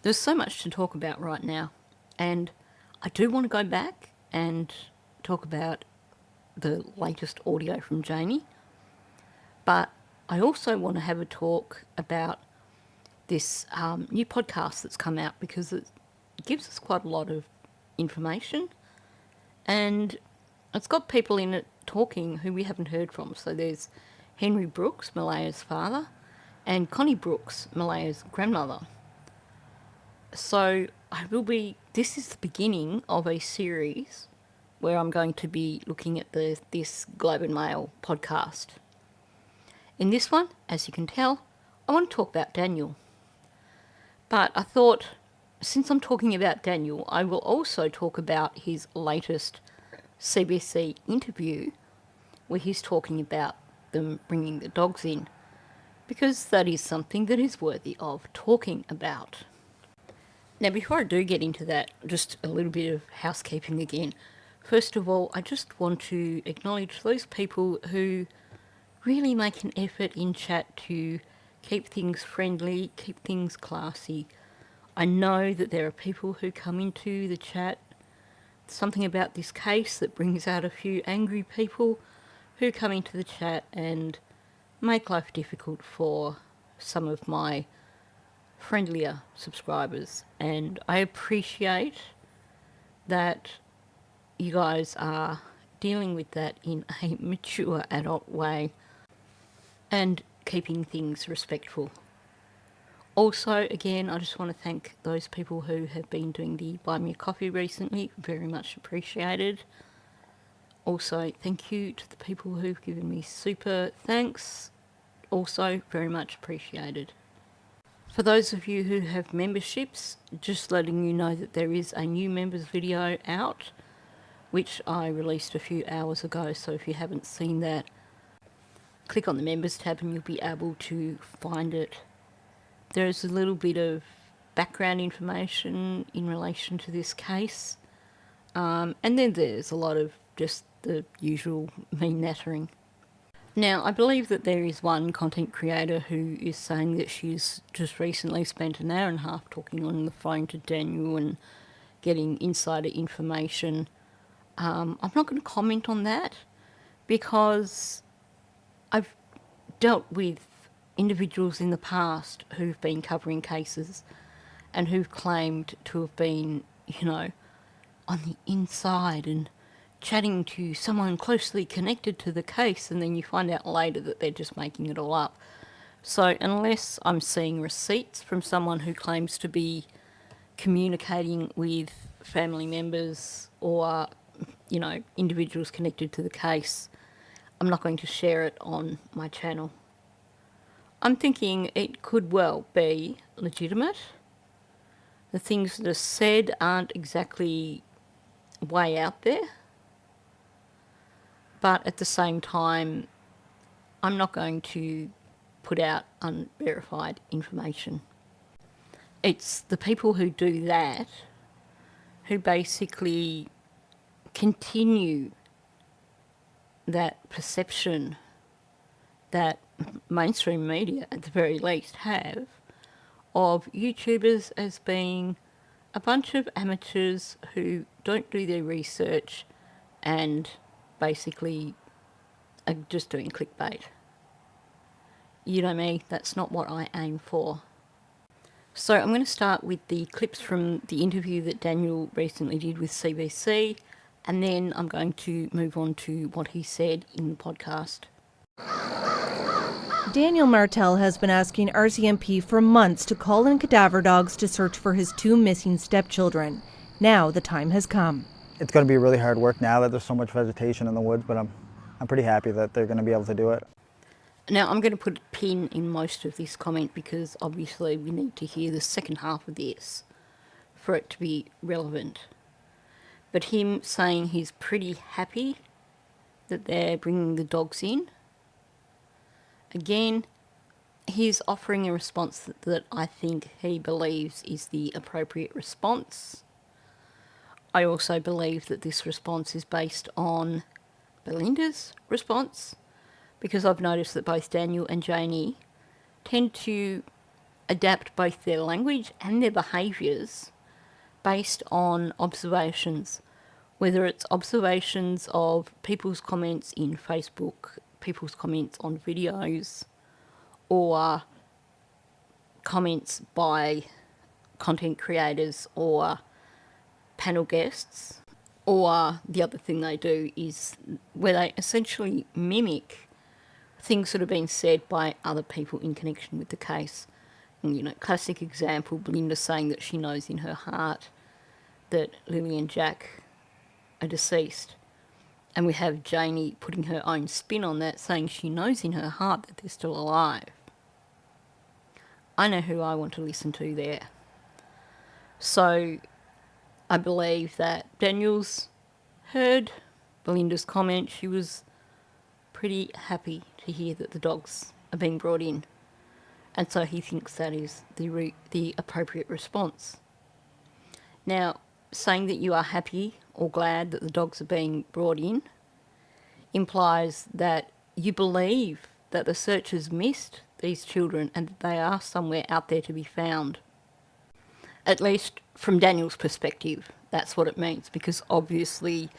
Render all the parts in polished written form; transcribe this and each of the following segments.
There's so much to talk about right now, and I do want to go back and talk about the latest audio from Jamie, but I also want to have a talk about this new podcast that's come out, because it gives us quite a lot of information, and it's got people in it talking who we haven't heard from. So there's Henry Brooks, Malaya's father, and Connie Brooks, Malaya's grandmother. So this is the beginning of a series where I'm going to be looking at this Globe and Mail podcast. In this one, as you can tell, I want to talk about Daniel. But I thought, since I'm talking about Daniel, I will also talk about his latest CBC interview where he's talking about them bringing the dogs in, because that is something that is worthy of talking about. Now, before I do get into that, just a little bit of housekeeping again. First of all, I just want to acknowledge those people who really make an effort in chat to keep things friendly, keep things classy. I know that there are people who come into the chat, something about this case that brings out a few angry people who come into the chat and make life difficult for some of my friendlier subscribers. And I appreciate that you guys are dealing with that in a mature adult way and keeping things respectful. Also, again, I just want to thank those people who have been doing the Buy Me a Coffee recently. Very much appreciated. Also, thank you to the people who've given me super thanks. Also, very much appreciated. For those of you who have memberships, just letting you know that there is a new members video out, which I released a few hours ago. So if you haven't seen that, click on the members tab and you'll be able to find it. There's a little bit of background information in relation to this case, and then there's a lot of just the usual me nattering. Now, I believe that there is one content creator who is saying that she's just recently spent an hour and a half talking on the phone to Daniel and getting insider information. I'm not going to comment on that, because I've dealt with individuals in the past who've been covering cases and who've claimed to have been, on the inside and chatting to someone closely connected to the case, and then you find out later that they're just making it all up. So unless I'm seeing receipts from someone who claims to be communicating with family members or, individuals connected to the case, I'm not going to share it on my channel. I'm thinking it could well be legitimate. The things that are said aren't exactly way out there. But at the same time, I'm not going to put out unverified information. It's the people who do that who basically continue that perception that mainstream media, at the very least, have of YouTubers as being a bunch of amateurs who don't do their research and basically are just doing clickbait. You know me, that's not what I aim for. So I'm going to start with the clips from the interview that Daniel recently did with CBC, and then I'm going to move on to what he said in the podcast. Daniel Martel has been asking RCMP for months to call in cadaver dogs to search for his two missing stepchildren. Now the time has come. It's going to be really hard work now that there's so much vegetation in the woods, but I'm pretty happy that they're going to be able to do it. Now, I'm going to put a pin in most of this comment, because obviously we need to hear the second half of this for it to be relevant. But him saying he's pretty happy that they're bringing the dogs in, again, he's offering a response that I think he believes is the appropriate response. I also believe that this response is based on Belinda's response, because I've noticed that both Daniel and Janie tend to adapt both their language and their behaviours based on observations, whether it's observations of people's comments in Facebook, people's comments on videos, or comments by content creators or panel guests. Or the other thing they do is where they essentially mimic things that have been said by other people in connection with the case. And, you know, classic example, Belinda saying that she knows in her heart that Lily and Jack are deceased. And we have Janie putting her own spin on that, saying she knows in her heart that they're still alive. I know who I want to listen to there. So I believe that Daniel's heard Belinda's comment. She was pretty happy to hear that the dogs are being brought in. And so he thinks that is the appropriate response. Now, saying that you are happy or glad that the dogs are being brought in implies that you believe that the searchers missed these children and that they are somewhere out there to be found. At least from Daniel's perspective, that's what it means, because obviously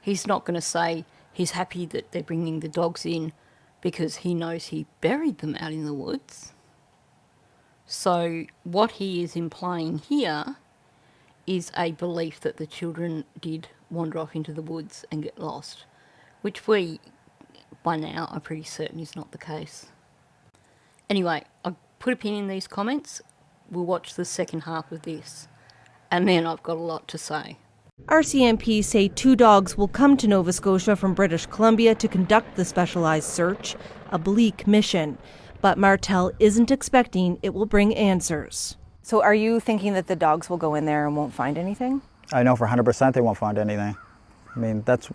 he's not going to say he's happy that they're bringing the dogs in because he knows he buried them out in the woods. So what he is implying here is a belief that the children did wander off into the woods and get lost, which we, by now, are pretty certain is not the case. Anyway, I'll put a pin in these comments. We'll watch the second half of this, and then I've got a lot to say. RCMP say 2 dogs will come to Nova Scotia from British Columbia to conduct the specialized search, a bleak mission. But Martel isn't expecting it will bring answers. So are you thinking that the dogs will go in there and won't find anything? I know for 100% they won't find anything. I mean, that's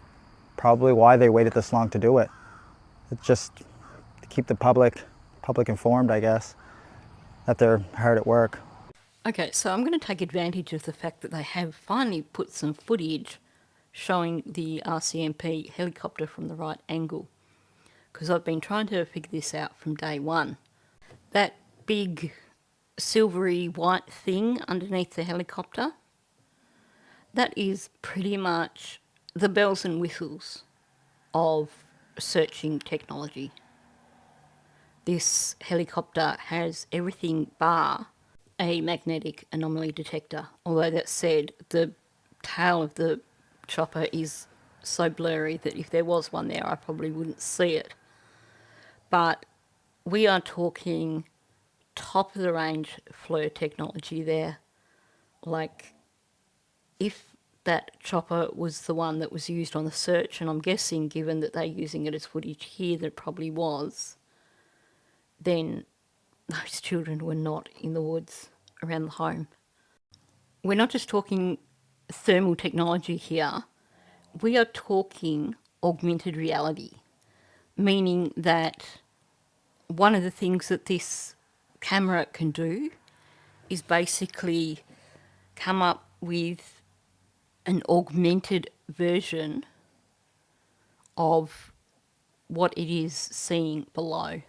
probably why they waited this long to do it. It's just to keep the public informed, I guess, that they're hard at work. Okay, so I'm going to take advantage of the fact that they have finally put some footage showing the RCMP helicopter from the right angle, because I've been trying to figure this out from day one. That big silvery white thing underneath the helicopter, that is pretty much the bells and whistles of searching technology. This helicopter has everything bar a magnetic anomaly detector, although that said, the tail of the chopper is so blurry that if there was one there I probably wouldn't see it. But we are talking top of the range FLIR technology there. Like, if that chopper was the one that was used on the search, and I'm guessing given that they're using it as footage here that it probably was, then those children were not in the woods around the home. We're not just talking thermal technology here, we are talking augmented reality, meaning that one of the things that this camera can do is basically come up with an augmented version of what it is seeing below.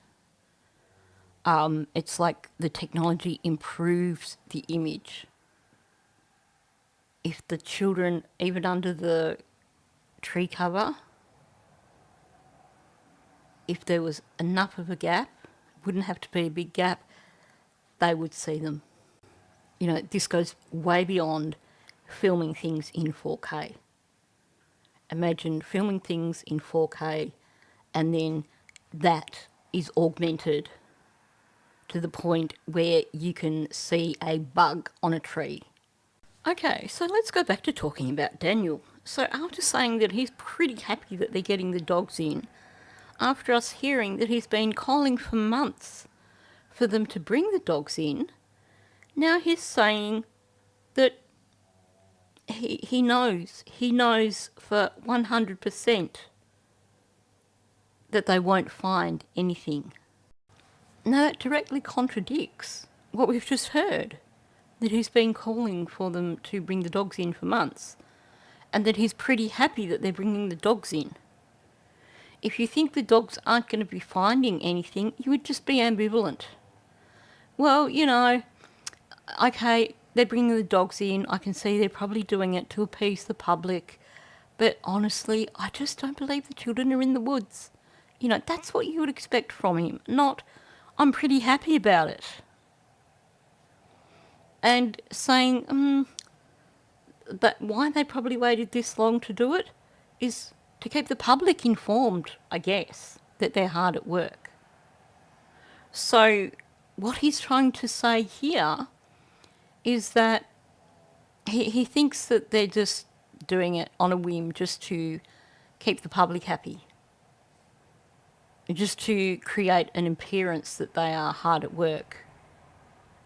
It's like the technology improves the image. If the children, even under the tree cover, if there was enough of a gap, wouldn't have to be a big gap, they would see them. You know, this goes way beyond filming things in 4K. Imagine filming things in 4K and then that is augmented to the point where you can see a bug on a tree. Okay, so let's go back to talking about Daniel. So after saying that he's pretty happy that they're getting the dogs in, after us hearing that he's been calling for months for them to bring the dogs in, now he's saying that he knows for 100% that they won't find anything. Now that directly contradicts what we've just heard, that he's been calling for them to bring the dogs in for months, and that he's pretty happy that they're bringing the dogs in. If you think the dogs aren't going to be finding anything, you would just be ambivalent. well, you know, okay, they're bringing the dogs in. I can see they're probably doing it to appease the public. But honestly, I just don't believe the children are in the woods. You know, that's what you would expect from him, not, I'm pretty happy about it. And saying that why they probably waited this long to do it is to keep the public informed, I guess, that they're hard at work. So what he's trying to say here is that he thinks that they're just doing it on a whim just to keep the public happy, just to create an appearance that they are hard at work.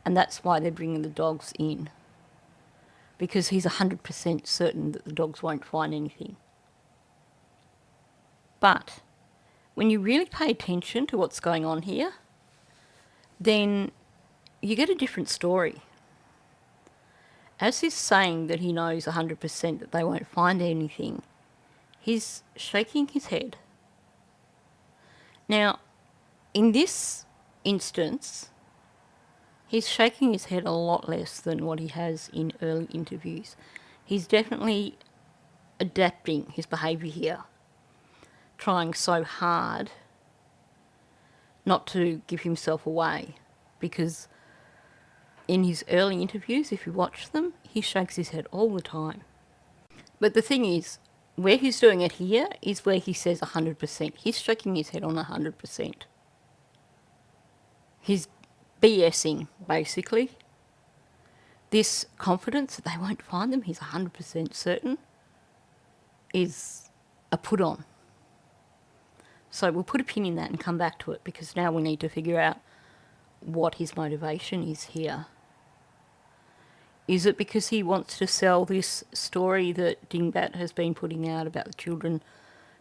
And that's why they're bringing the dogs in, because he's 100% certain that the dogs won't find anything. But when you really pay attention to what's going on here, then you get a different story. As he's saying that he knows 100% that they won't find anything, he's shaking his head. Now, in this instance, he's shaking his head a lot less than what he has in early interviews. He's definitely adapting his behaviour here, trying so hard not to give himself away, because in his early interviews, if you watch them, he shakes his head all the time. But the thing is, where he's doing it here is where he says 100%. He's shaking his head on 100%. He's BSing, basically. This confidence that they won't find them, he's 100% certain, is a put on. So we'll put a pin in that and come back to it, because now we need to figure out what his motivation is here. Is it because he wants to sell this story that Dingbat has been putting out about the children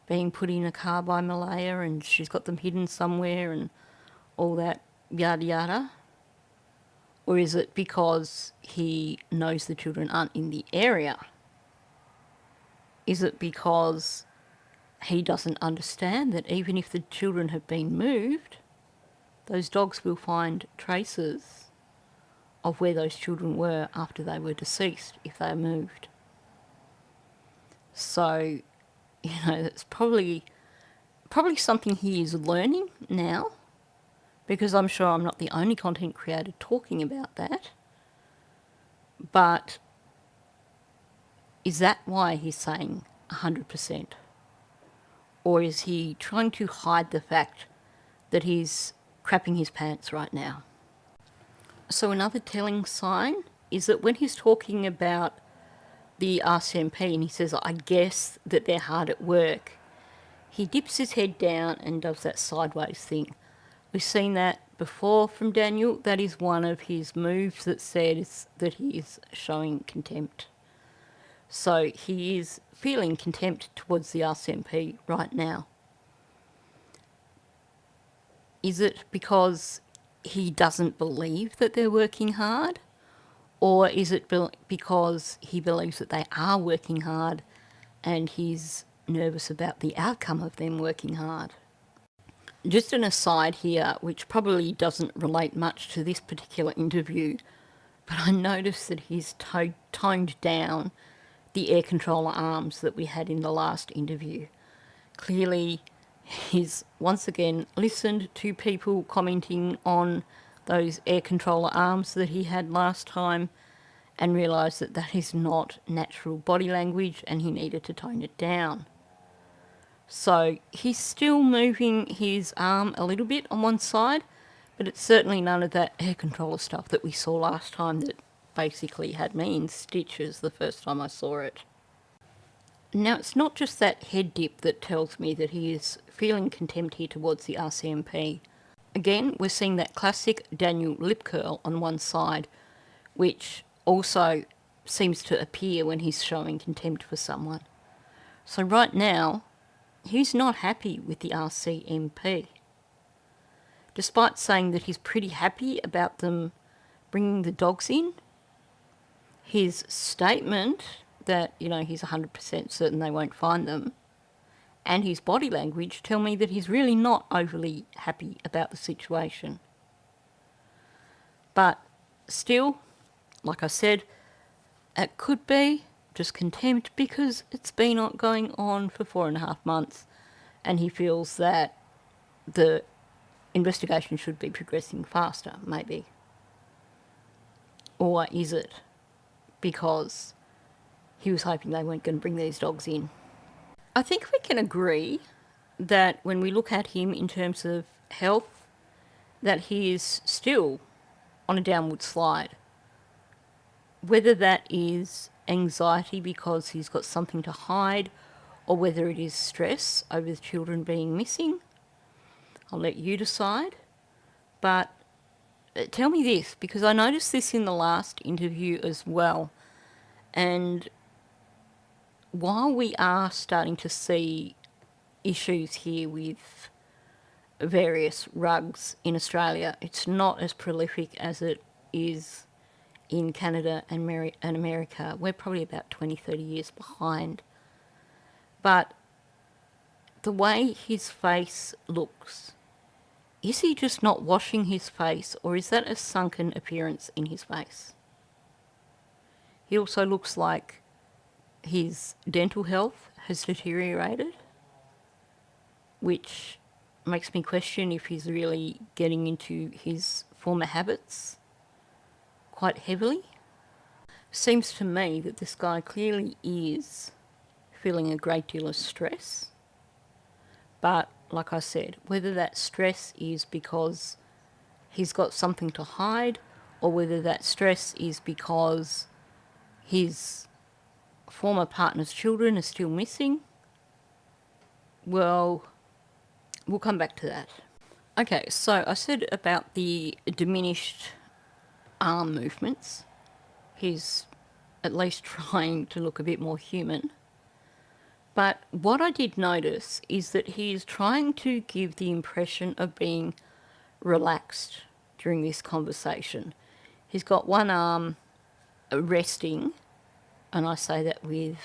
being put in a car by Malaya and she's got them hidden somewhere and all that yada yada? Or is it because he knows the children aren't in the area? Is it because he doesn't understand that even if the children have been moved, those dogs will find traces of where those children were after they were deceased if they are moved? So, you know, that's probably something he is learning now, because I'm sure I'm not the only content creator talking about that. But is that why he's saying 100%? Or is he trying to hide the fact that he's crapping his pants right now? So another telling sign is that when he's talking about the RCMP and he says, I guess that they're hard at work, he dips his head down and does that sideways thing. We've seen that before from Daniel. That is one of his moves that says that he is showing contempt. So he is feeling contempt towards the RCMP right now. Is it because he doesn't believe that they're working hard? Or is it because he believes that they are working hard and he's nervous about the outcome of them working hard? Just an aside here, which probably doesn't relate much to this particular interview, but I noticed that he's toned down the air controller arms that we had in the last interview. Clearly, he's once again listened to people commenting on those air controller arms that he had last time and realised that that is not natural body language and he needed to tone it down. So he's still moving his arm a little bit on one side, but it's certainly none of that air controller stuff that we saw last time that basically had me in stitches the first time I saw it. Now, it's not just that head dip that tells me that he is feeling contempt here towards the RCMP. Again, we're seeing that classic Daniel lip curl on one side, which also seems to appear when he's showing contempt for someone. So right now, he's not happy with the RCMP. Despite saying that he's pretty happy about them bringing the dogs in, his statement that, you know, he's 100% certain they won't find them, and his body language tell me that he's really not overly happy about the situation. But still, like I said, it could be just contempt because it's been going on for 4.5 months and he feels that the investigation should be progressing faster, maybe. Or is it because he was hoping they weren't going to bring these dogs in? I think we can agree that when we look at him in terms of health, that he is still on a downward slide. Whether that is anxiety because he's got something to hide, or whether it is stress over the children being missing, I'll let you decide. But tell me this, because I noticed this in the last interview as well. And while we are starting to see issues here with various rugs in Australia, it's not as prolific as it is in Canada and America. We're probably about 20, 30 years behind. But the way his face looks, is he just not washing his face, or is that a sunken appearance in his face? He also looks like his dental health has deteriorated, which makes me question if he's really getting into his former habits quite heavily. Seems to me that this guy clearly is feeling a great deal of stress. But like I said, whether that stress is because he's got something to hide, or whether that stress is because his former partner's children are still missing, well, we'll come back to that. Okay, so I said about the diminished arm movements. He's at least trying to look a bit more human. But what I did notice is that he is trying to give the impression of being relaxed during this conversation. He's got one arm resting, and I say that with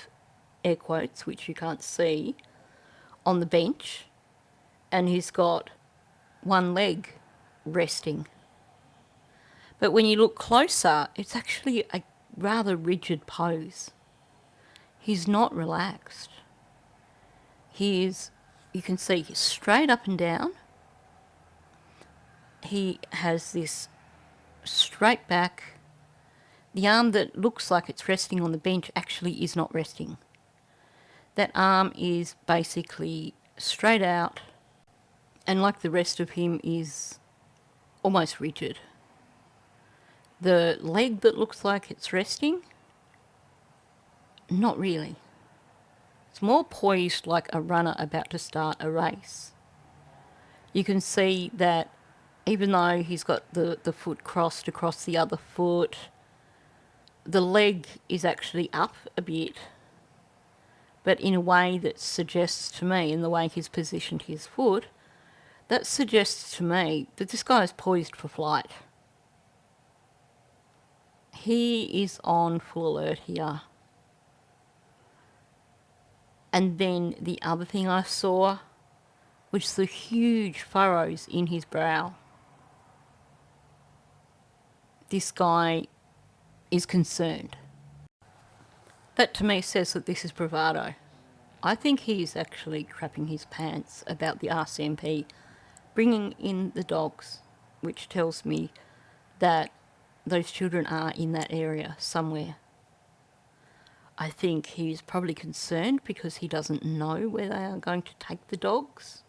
air quotes, which you can't see, on the bench, and he's got one leg resting. But when you look closer, it's actually a rather rigid pose. He's not relaxed. He is, you can see, he's straight up and down. He has this straight back. The arm that looks like it's resting on the bench actually is not resting. That arm is basically straight out, and like the rest of him is almost rigid. The leg that looks like it's resting, not really. It's more poised like a runner about to start a race. You can see that even though he's got the foot crossed across the other foot, the leg is actually up a bit, but in a way that suggests to me, in the way he's positioned his foot, that suggests to me that this guy is poised for flight. He is on full alert here. And then the other thing I saw was the huge furrows in his brow. This guy is concerned. That to me says that this is bravado. I think he's actually crapping his pants about the RCMP bringing in the dogs, which tells me that those children are in that area somewhere. I think he's probably concerned because he doesn't know where they are going to take the dogs.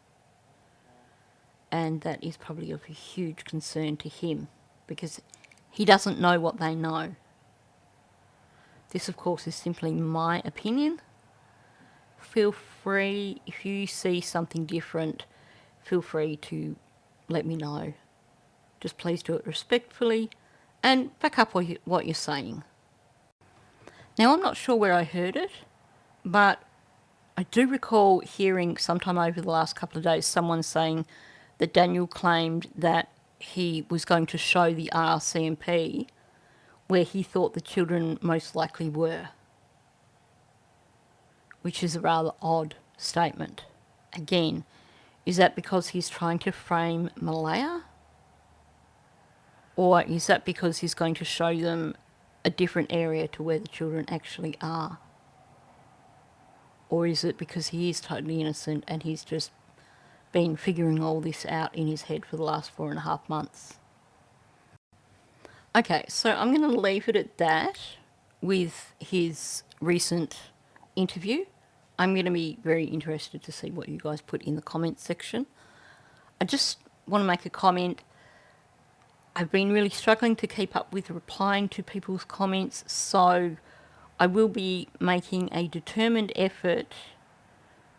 And that is probably of a huge concern to him because he doesn't know what they know. This, of course, is simply my opinion. Feel free, if you see something different, feel free to let me know. Just please do it respectfully and back up what you're saying. Now, I'm not sure where I heard it, but I do recall hearing sometime over the last couple of days someone saying that Daniel claimed that he was going to show the RCMP where he thought the children most likely were, which is a rather odd statement. Again, is that because he's trying to frame Malaya? Or is that because he's going to show them a different area to where the children actually are? Or is it because he is totally innocent and he's just been figuring all this out in his head for the last 4.5 months? Okay, so I'm going to leave it at that with his recent interview. I'm going to be very interested to see what you guys put in the comments section. I just want to make a comment. I've been really struggling to keep up with replying to people's comments, so I will be making a determined effort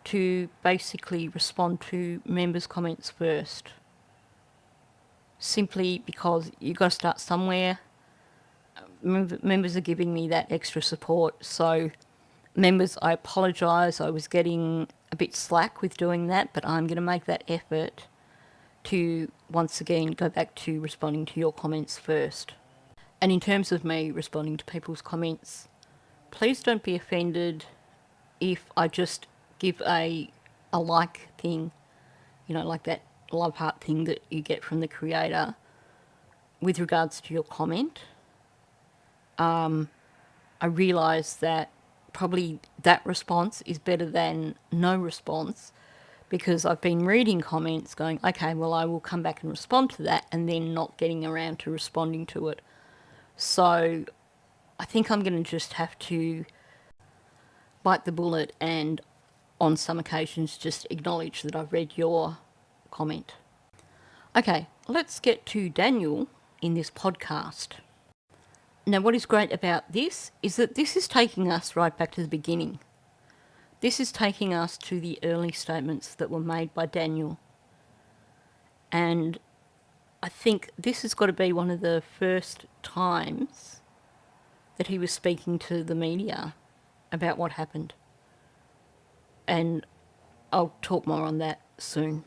to basically respond to members' comments first. Simply because you've got to start somewhere. Members are giving me that extra support, so members, I apologise. I was getting a bit slack with doing that, but I'm going to make that effort to once again go back to responding to your comments first. And in terms of me responding to people's comments, please don't be offended if I just give a like thing, like that love heart thing that you get from the creator with regards to your comment. I realise that probably that response is better than no response, because I've been reading comments going, okay, well, I will come back and respond to that, and then not getting around to responding to it. So I think I'm going to just have to bite the bullet and on some occasions just acknowledge that I've read your comment. Okay, let's get to Daniel in this podcast. Now, what is great about this is that this is taking us right back to the beginning. This is taking us to the early statements that were made by Daniel. And I think this has got to be one of the first times that he was speaking to the media about what happened. And I'll talk more on that soon.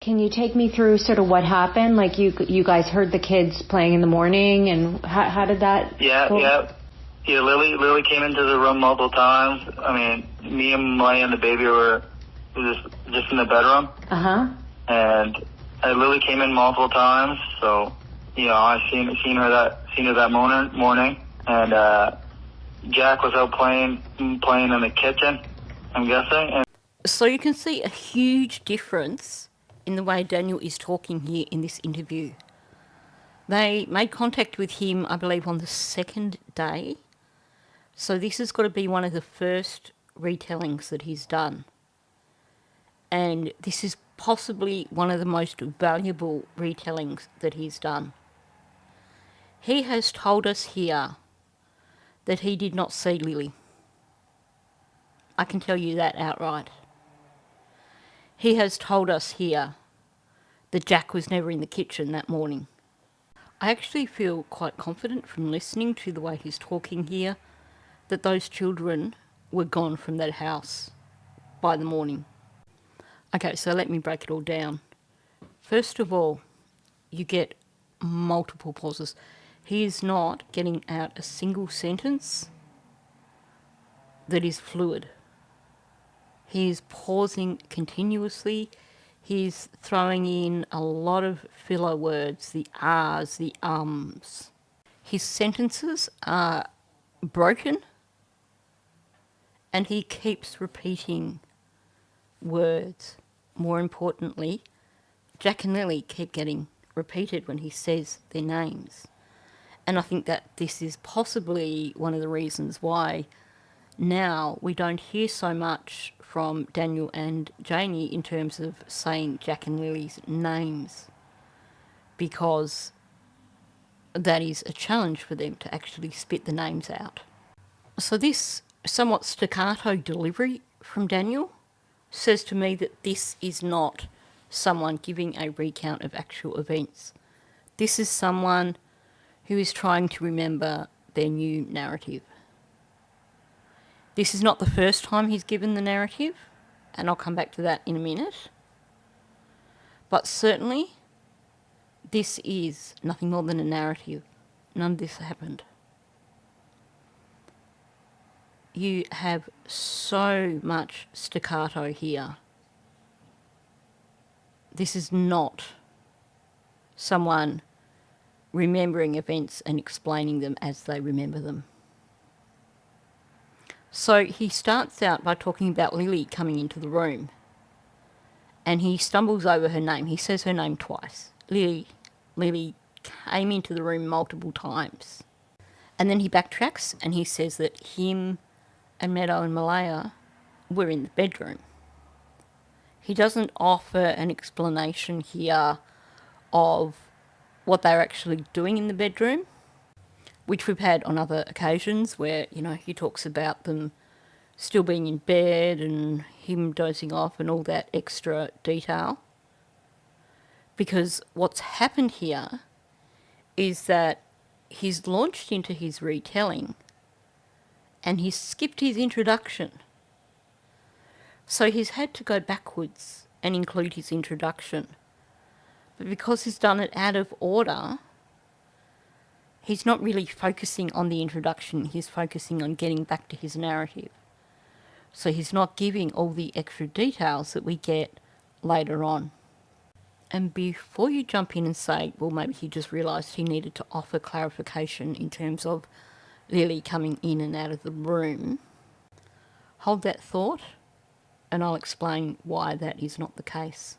Can you take me through sort of what happened? Like you guys heard the kids playing in the morning, and how did that go? Yeah, Lily came into the room multiple times. I mean, me and Maya and the baby were just in the bedroom. And Lily came in multiple times, so I seen her that morning. And Jack was out playing in the kitchen, I'm guessing. And so you can see a huge difference in the way Daniel is talking here in this interview. They made contact with him, I believe, on the second day. So this has got to be one of the first retellings that he's done. And this is possibly one of the most valuable retellings that he's done. He has told us here that he did not see Lily. I can tell you that outright. He has told us here that Jack was never in the kitchen that morning. I actually feel quite confident from listening to the way he's talking here that those children were gone from that house by the morning. Okay, so let me break it all down. First of all, you get multiple pauses. He is not getting out a single sentence that is fluid. He is pausing continuously. He's throwing in a lot of filler words, the ahs, the ums. His sentences are broken, and he keeps repeating words. More importantly, Jack and Lily keep getting repeated when he says their names. And I think that this is possibly one of the reasons why now we don't hear so much from Daniel and Janie in terms of saying Jack and Lily's names, because that is a challenge for them to actually spit the names out. So this somewhat staccato delivery from Daniel says to me that this is not someone giving a recount of actual events. This is someone who is trying to remember their new narrative. This is not the first time he's given the narrative, and I'll come back to that in a minute. But certainly, this is nothing more than a narrative. None of this happened. You have so much staccato here. This is not someone remembering events and explaining them as they remember them. So he starts out by talking about Lily coming into the room, and he stumbles over her name. He says her name twice. Lily came into the room multiple times. And then he backtracks and he says that him and Meadow and Malaya were in the bedroom. He doesn't offer an explanation here of what they're actually doing in the bedroom, which we've had on other occasions where, he talks about them still being in bed and him dozing off and all that extra detail. Because what's happened here is that he's launched into his retelling and he's skipped his introduction. So he's had to go backwards and include his introduction. But because he's done it out of order, he's not really focusing on the introduction, he's focusing on getting back to his narrative. So he's not giving all the extra details that we get later on. And before you jump in and say, well, maybe he just realised he needed to offer clarification in terms of Lily coming in and out of the room, hold that thought and I'll explain why that is not the case.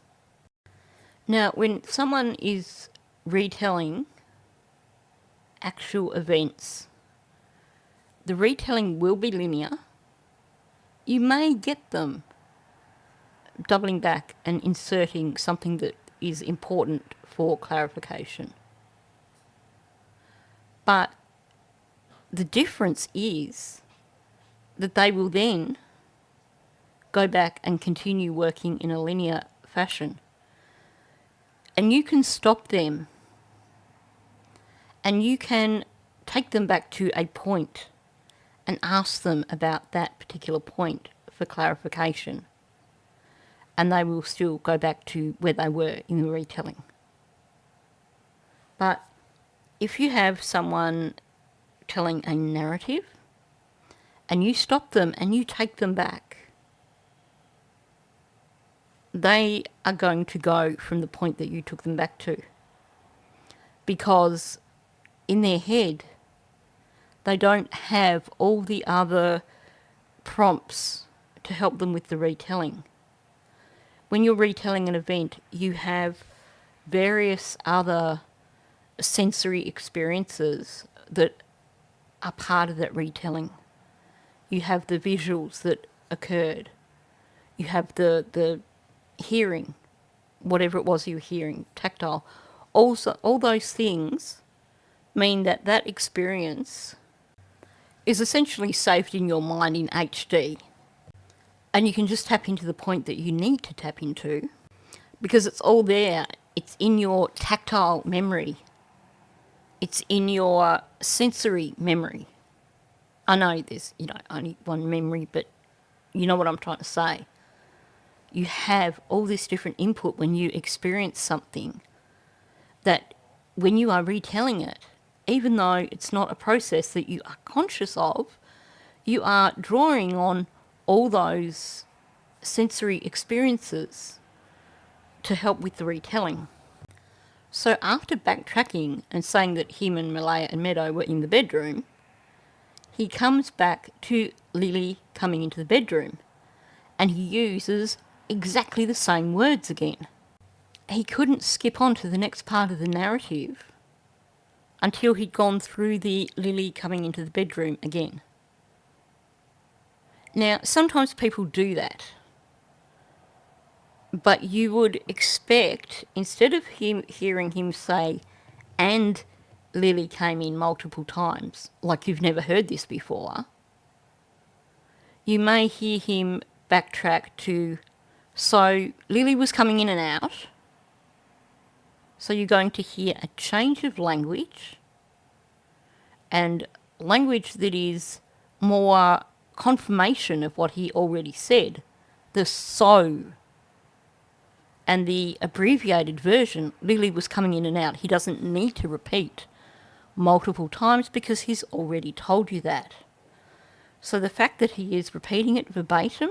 Now, when someone is retelling actual events, the retelling will be linear. You may get them doubling back and inserting something that is important for clarification. But the difference is that they will then go back and continue working in a linear fashion. And you can stop them and you can take them back to a point and ask them about that particular point for clarification. And they will still go back to where they were in the retelling. But if you have someone telling a narrative and you stop them and you take them back, they are going to go from the point that you took them back to. Because in their head, they don't have all the other prompts to help them with the retelling. When you're retelling an event, you have various other sensory experiences that are part of that retelling. You have the visuals that occurred. You have the hearing, whatever it was you were hearing, tactile. Also, all those things mean that that experience is essentially saved in your mind in HD. And you can just tap into the point that you need to tap into because it's all there. It's in your tactile memory. It's in your sensory memory. I know there's, only one memory, but you know what I'm trying to say. You have all this different input when you experience something that when you are retelling it, even though it's not a process that you are conscious of, you are drawing on all those sensory experiences to help with the retelling. So after backtracking and saying that him and Malaya and Meadow were in the bedroom, he comes back to Lily coming into the bedroom and he uses exactly the same words again. He couldn't skip on to the next part of the narrative until he'd gone through the Lily coming into the bedroom again. Now, sometimes people do that, but you would expect, instead of hearing him say, and Lily came in multiple times, like you've never heard this before, you may hear him backtrack to, so Lily was coming in and out, so you're going to hear a change of language, and language that is more confirmation of what he already said, the so, and the abbreviated version, Lily was coming in and out. He doesn't need to repeat multiple times because he's already told you that. So the fact that he is repeating it verbatim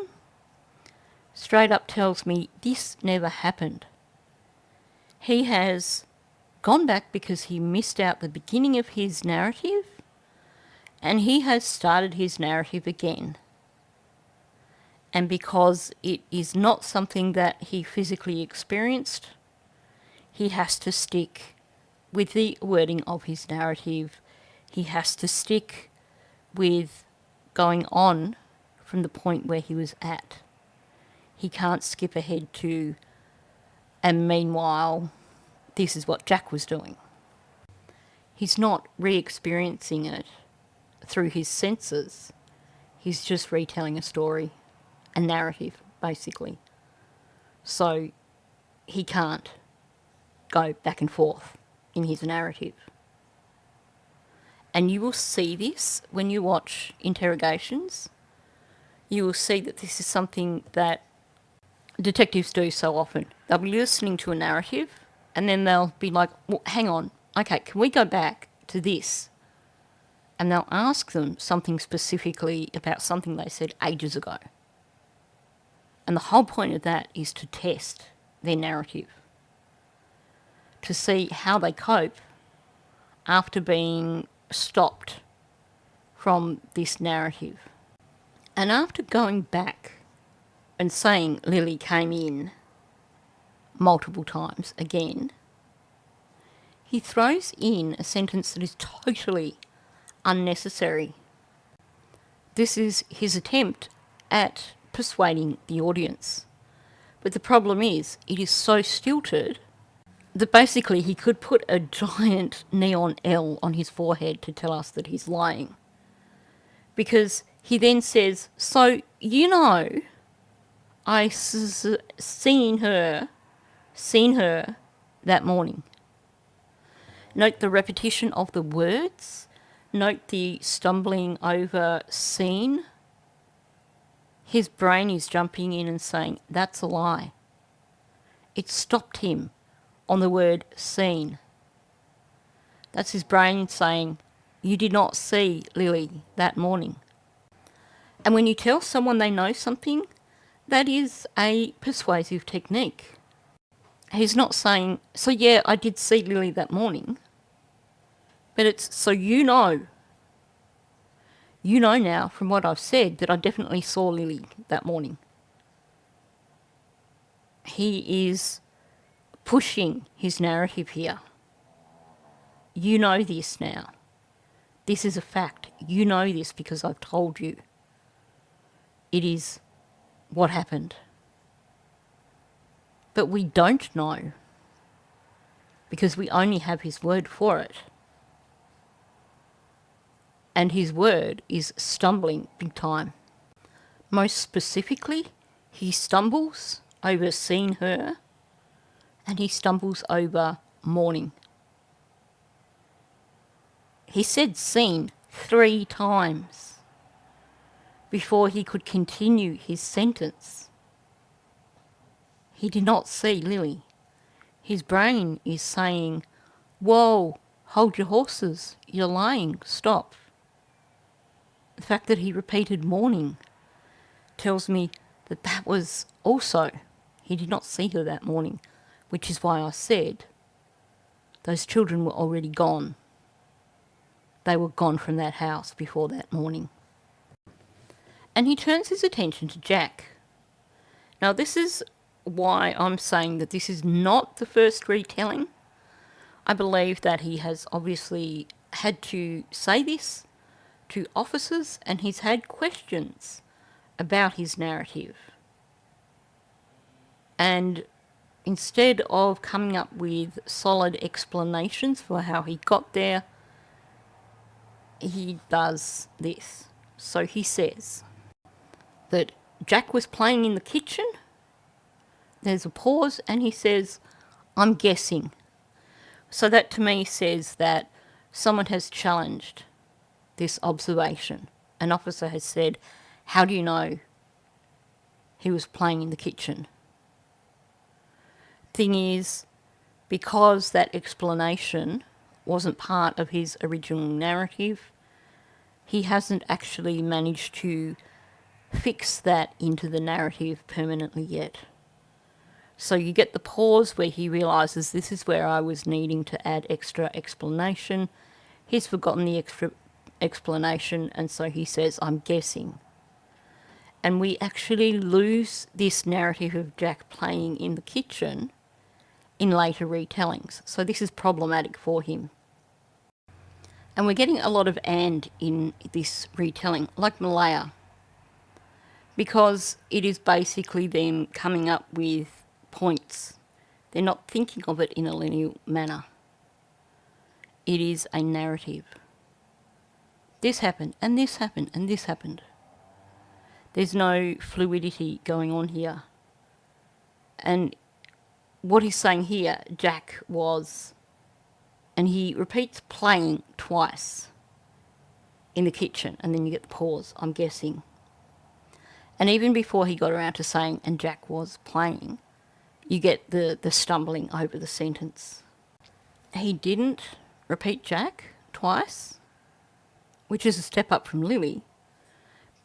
straight up tells me this never happened. He has gone back because he missed out the beginning of his narrative, and he has started his narrative again. And because it is not something that he physically experienced, he has to stick with the wording of his narrative. He has to stick with going on from the point where he was at. He can't skip ahead to, and meanwhile, this is what Jack was doing. He's not re-experiencing it through his senses. He's just retelling a story, a narrative, basically. So he can't go back and forth in his narrative. And you will see this when you watch interrogations. You will see that this is something that detectives do so often. They'll be listening to a narrative and then they'll be like, well, hang on, okay, can we go back to this? And they'll ask them something specifically about something they said ages ago. And the whole point of that is to test their narrative, to see how they cope after being stopped from this narrative. And after going back and saying Lily came in multiple times again, he throws in a sentence that is totally unnecessary. This is his attempt at persuading the audience. But the problem is, it is so stilted that basically he could put a giant neon L on his forehead to tell us that he's lying. Because he then says, so, you know, I seen her that morning. Note the repetition of the words. Note the stumbling over seen. His brain is jumping in and saying, that's a lie. It stopped him on the word seen. That's his brain saying, you did not see Lily that morning. And when you tell someone they know something, that is a persuasive technique. He's not saying, so yeah, I did see Lily that morning. But it's, so you know now from what I've said that I definitely saw Lily that morning. He is pushing his narrative here. You know this now. This is a fact. You know this because I've told you. It is what happened. But we don't know because we only have his word for it. And his word is stumbling big time. Most specifically, he stumbles over seeing her and he stumbles over morning. He said seen 3 times before he could continue his sentence. He did not see Lily. His brain is saying, whoa, hold your horses, you're lying, stop. The fact that he repeated morning tells me that that was also, he did not see her that morning, which is why I said those children were already gone. They were gone from that house before that morning. And he turns his attention to Jack. Now this is why I'm saying that this is not the first retelling. I believe that he has obviously had to say this to officers and he's had questions about his narrative. And instead of coming up with solid explanations for how he got there, he does this. So he says that Jack was playing in the kitchen. There's a pause and he says, I'm guessing. So that to me says that someone has challenged this observation. An officer has said, how do you know he was playing in the kitchen? Thing is, because that explanation wasn't part of his original narrative, he hasn't actually managed to fix that into the narrative permanently yet. So you get the pause where he realises this is where I was needing to add extra explanation. He's forgotten the extra explanation, and so he says, I'm guessing. And we actually lose this narrative of Jack playing in the kitchen in later retellings. So this is problematic for him. And we're getting a lot of and in this retelling, like Malaya, because it is basically them coming up with points. They're not thinking of it in a linear manner. It is a narrative. This happened, and this happened, and this happened. There's no fluidity going on here. And what he's saying here, Jack was, and he repeats playing twice in the kitchen, and then you get the pause, I'm guessing. And even before he got around to saying, and Jack was playing, you get the stumbling over the sentence. He didn't repeat Jack twice, which is a step up from Lily,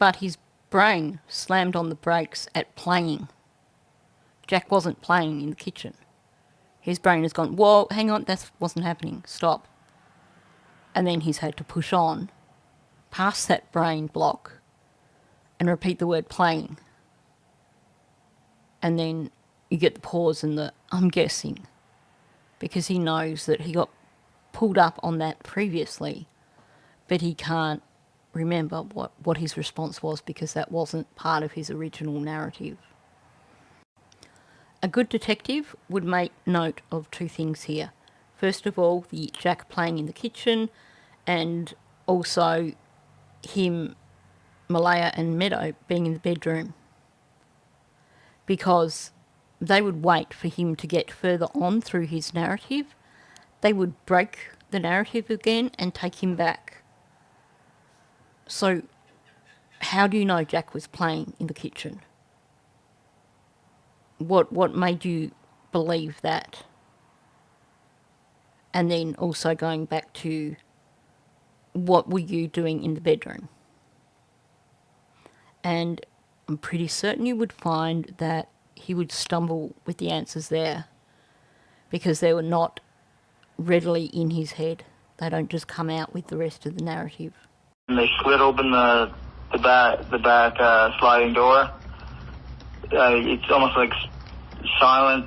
but his brain slammed on the brakes at playing. Jack wasn't playing in the kitchen. His brain has gone, whoa, hang on, that wasn't happening, stop. And then he's had to push on, past that brain block, and repeat the word playing. And then you get the pause and the I'm guessing, because he knows that he got pulled up on that previously, but he can't remember what his response was because that wasn't part of his original narrative. A good detective would make note of two things here. First of all, the Jack playing in the kitchen, and also him, Malaya and Meadow being in the bedroom, because they would wait for him to get further on through his narrative. They would break the narrative again and take him back. So how do you know Jack was playing in the kitchen? What made you believe that? And then also going back to what were you doing in the bedroom? And I'm pretty certain you would find that he would stumble with the answers there because they were not readily in his head. They don't just come out with the rest of the narrative. And they slid open the back sliding door. It's almost like silent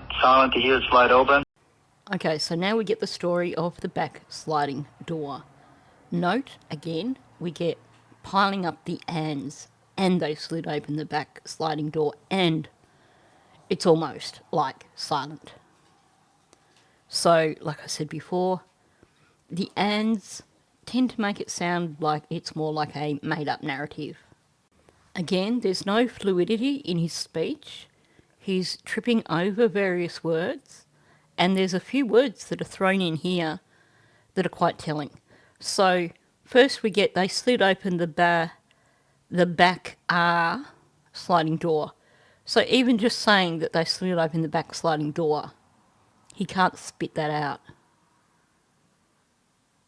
to hear it slide open. Okay, so now we get the story of the back sliding door. Note, again, we get piling up the ands, and they slid open the back sliding door, and it's almost like silent. So, like I said before, the ands tend to make it sound like it's more like a made-up narrative. Again, there's no fluidity in his speech. He's tripping over various words, and there's a few words that are thrown in here that are quite telling. So, first we get they slid open the back sliding door. So even just saying that they slid open the back sliding door, he can't spit that out.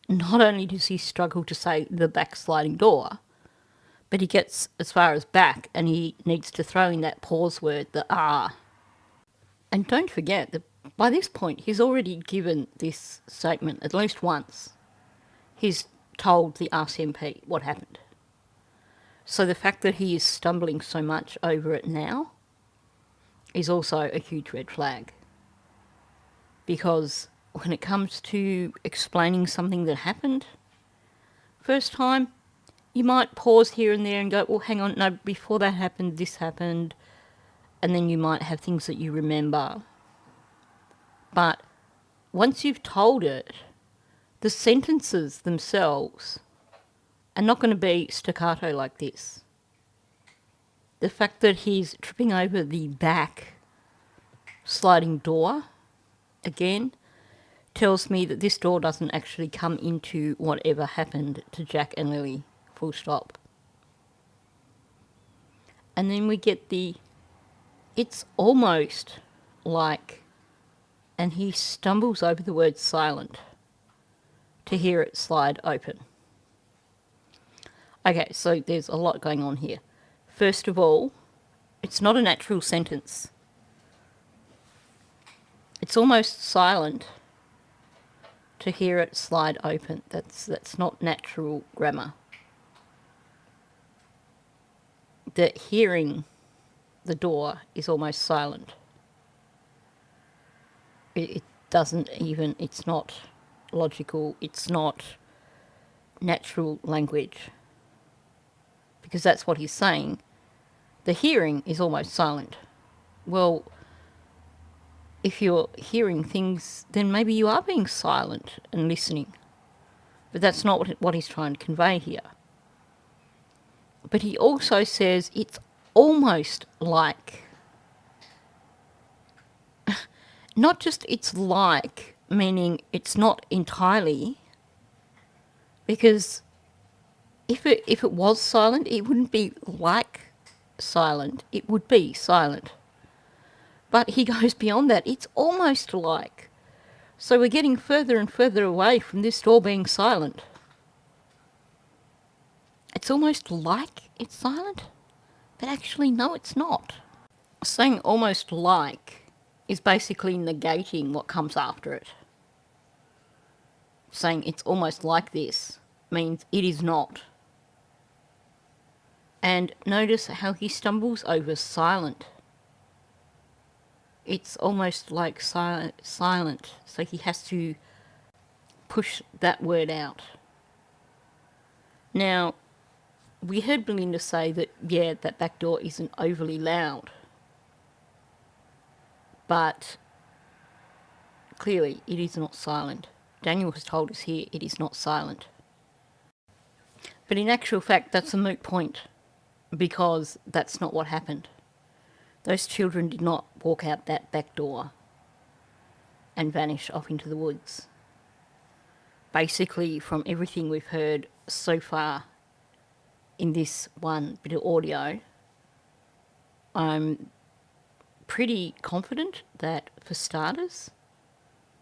Not only does he struggle to say the back sliding door, but he gets as far as back and he needs to throw in that pause word, the ah. And don't forget that by this point he's already given this statement at least once. He's told the RCMP what happened. So the fact that he is stumbling so much over it now is also a huge red flag. Because when it comes to explaining something that happened, first time, you might pause here and there and go, well, hang on, no, before that happened, this happened, and then you might have things that you remember. But once you've told it, the sentences themselves are not going to be staccato like this. The fact that he's tripping over the back sliding door, again, tells me that this door doesn't actually come into whatever happened to Jack and Lily, full stop. And then we get it's almost like, and he stumbles over the word silent to hear it slide open. Okay, so there's a lot going on here. First of all, it's not a natural sentence. It's almost silent to hear it slide open. That's not natural grammar. The hearing the door is almost silent. It doesn't even, it's not logical, it's not natural language. Because that's what he's saying. The hearing is almost silent. Well, if you're hearing things, then maybe you are being silent and listening. But that's not what he's trying to convey here. But he also says it's almost like, not just it's like, meaning it's not entirely, because if it was silent, it wouldn't be like silent, it would be silent. But he goes beyond that. It's almost like. So we're getting further and further away from this door being silent. It's almost like it's silent, but actually no, it's not. Saying almost like is basically negating what comes after it. Saying it's almost like this means it is not. And notice how he stumbles over silent. It's almost like silent, so he has to push that word out. Now, we heard Belinda say that, yeah, that back door isn't overly loud. But clearly it is not silent. Daniel has told us here it is not silent. But in actual fact, that's a moot point, because that's not what happened. Those children did not walk out that back door and vanish off into the woods. Basically, from everything we've heard so far in this one bit of audio, I'm pretty confident that, for starters,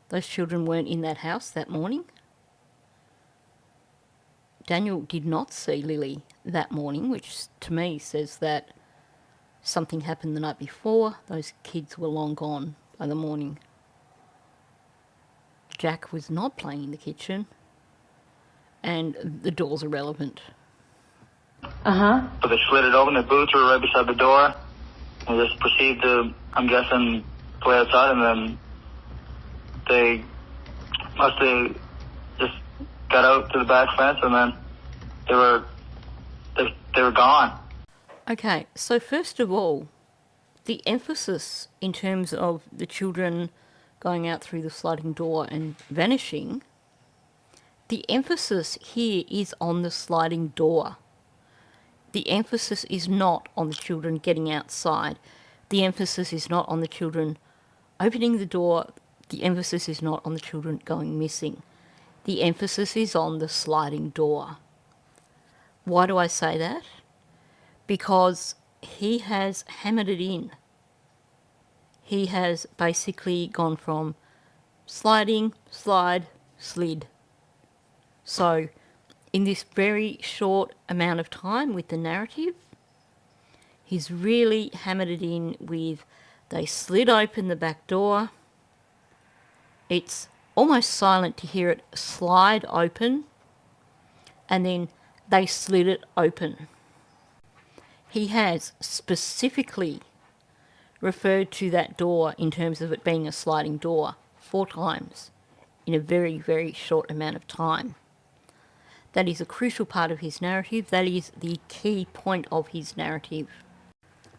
those children weren't in that house that morning. Daniel did not see Lily that morning, which to me says that something happened the night before. Those kids were long gone by the morning. Jack was not playing in the kitchen, and the door's irrelevant. So they slid it open, the boots were right beside the door, and just proceeded to, I'm guessing, play outside, and then they must have just got out to the back fence, and then they were gone. Okay, so first of all, the emphasis in terms of the children going out through the sliding door and vanishing, the emphasis here is on the sliding door. The emphasis is not on the children getting outside. The emphasis is not on the children opening the door. The emphasis is not on the children going missing. The emphasis is on the sliding door. Why do I say that? Because he has hammered it in. He has basically gone from sliding, slide, slid. So in this very short amount of time with the narrative, he's really hammered it in with they slid open the back door. It's almost silent to hear it slide open, and then they slid it open. He has specifically referred to that door in terms of it being a sliding door 4 times in a very, very short amount of time. That is a crucial part of his narrative. That is the key point of his narrative.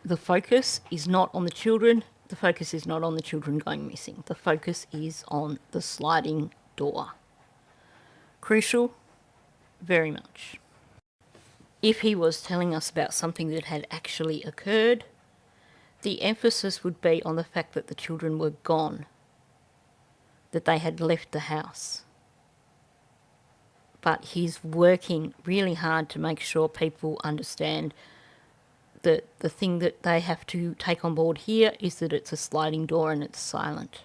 The focus is not on the children. The focus is not on the children going missing. The focus is on the sliding door. Crucial? Very much. If he was telling us about something that had actually occurred, the emphasis would be on the fact that the children were gone, that they had left the house. But he's working really hard to make sure people understand that the thing that they have to take on board here is that it's a sliding door and it's silent.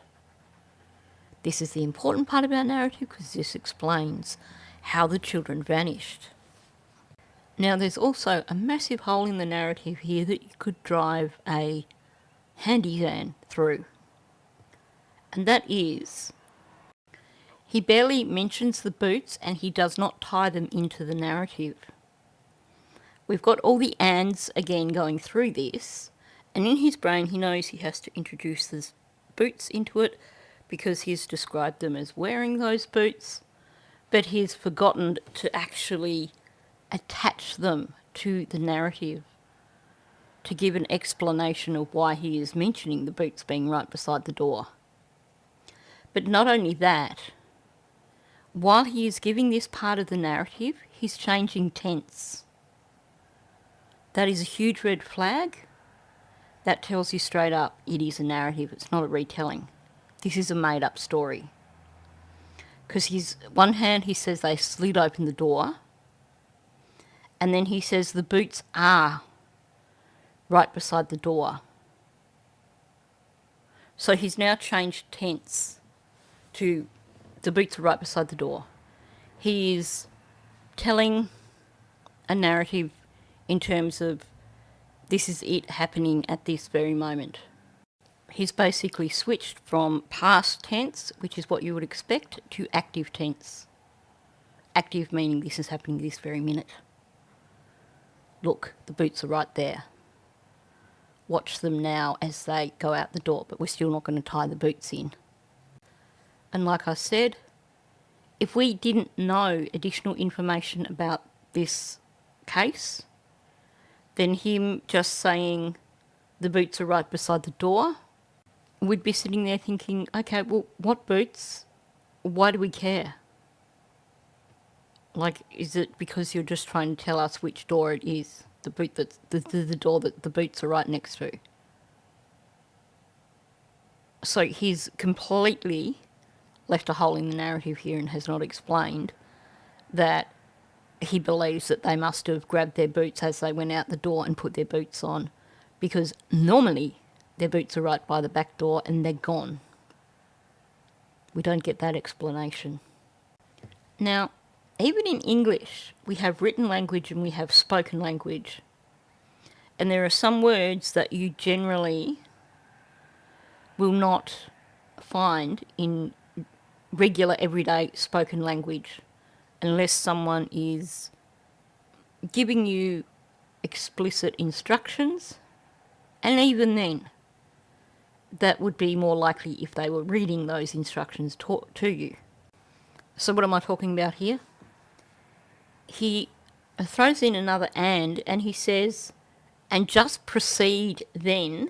This is the important part of our narrative because this explains how the children vanished. Now, there's also a massive hole in the narrative here that you could drive a handy van through. And that is, he barely mentions the boots and he does not tie them into the narrative. We've got all the ands again going through this, and in his brain he knows he has to introduce the boots into it because he's described them as wearing those boots, but he's forgotten to actually attach them to the narrative to give an explanation of why he is mentioning the boots being right beside the door. But not only that, while he is giving this part of the narrative, he's changing tense. That is a huge red flag. That tells you straight up it is a narrative, it's not a retelling. This is a made-up story. Because one hand he says they slid open the door, and then he says the boots are right beside the door. So he's now changed tense to the boots are right beside the door. He is telling a narrative in terms of this is it happening at this very moment. He's basically switched from past tense, which is what you would expect, to active tense. Active meaning this is happening this very minute. Look, the boots are right there. Watch them now as they go out the door, but we're still not going to tie the boots in. And like I said, if we didn't know additional information about this case, then him just saying the boots are right beside the door, we'd be sitting there thinking, okay, well, what boots? Why do we care? Like, is it because you're just trying to tell us which door it is? The boot that's the door that the boots are right next to. So he's completely left a hole in the narrative here and has not explained that he believes that they must have grabbed their boots as they went out the door and put their boots on, because normally their boots are right by the back door and they're gone. We don't get that explanation. Now, even in English, we have written language and we have spoken language. And there are some words that you generally will not find in regular everyday spoken language unless someone is giving you explicit instructions, and even then that would be more likely if they were reading those instructions to you. So what am I talking about here? He throws in another and he says, and just proceed then,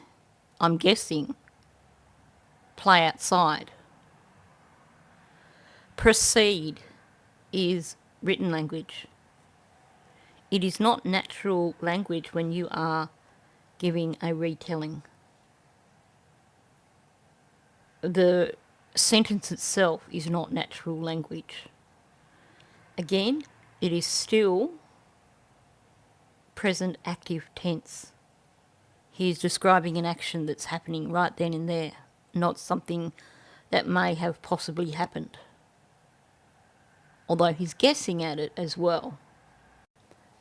I'm guessing, play outside. Proceed is written language. It is not natural language when you are giving a retelling. The sentence itself is not natural language. Again, it is still present active tense. He is describing an action that's happening right then and there, not something that may have possibly happened. Although he's guessing at it as well.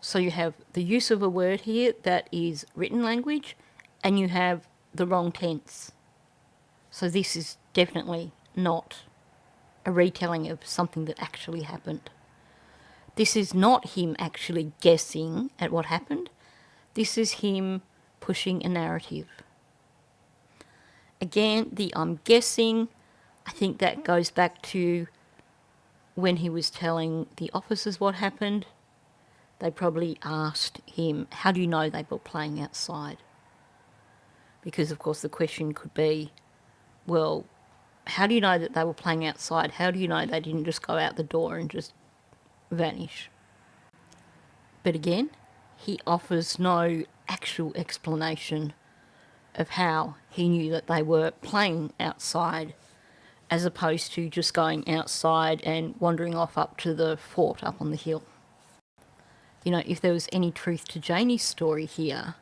So you have the use of a word here that is written language, and you have the wrong tense. So this is definitely not a retelling of something that actually happened. This is not him actually guessing at what happened. This is him pushing a narrative. Again, the I'm guessing, I think that goes back to when he was telling the officers what happened. They probably asked him, how do you know they were playing outside? Because, of course, the question could be, well, how do you know that they were playing outside? How do you know they didn't just go out the door and just vanish? But again, he offers no actual explanation of how he knew that they were playing outside, as opposed to just going outside and wandering off up to the fort up on the hill. You know, if there was any truth to Janie's story here,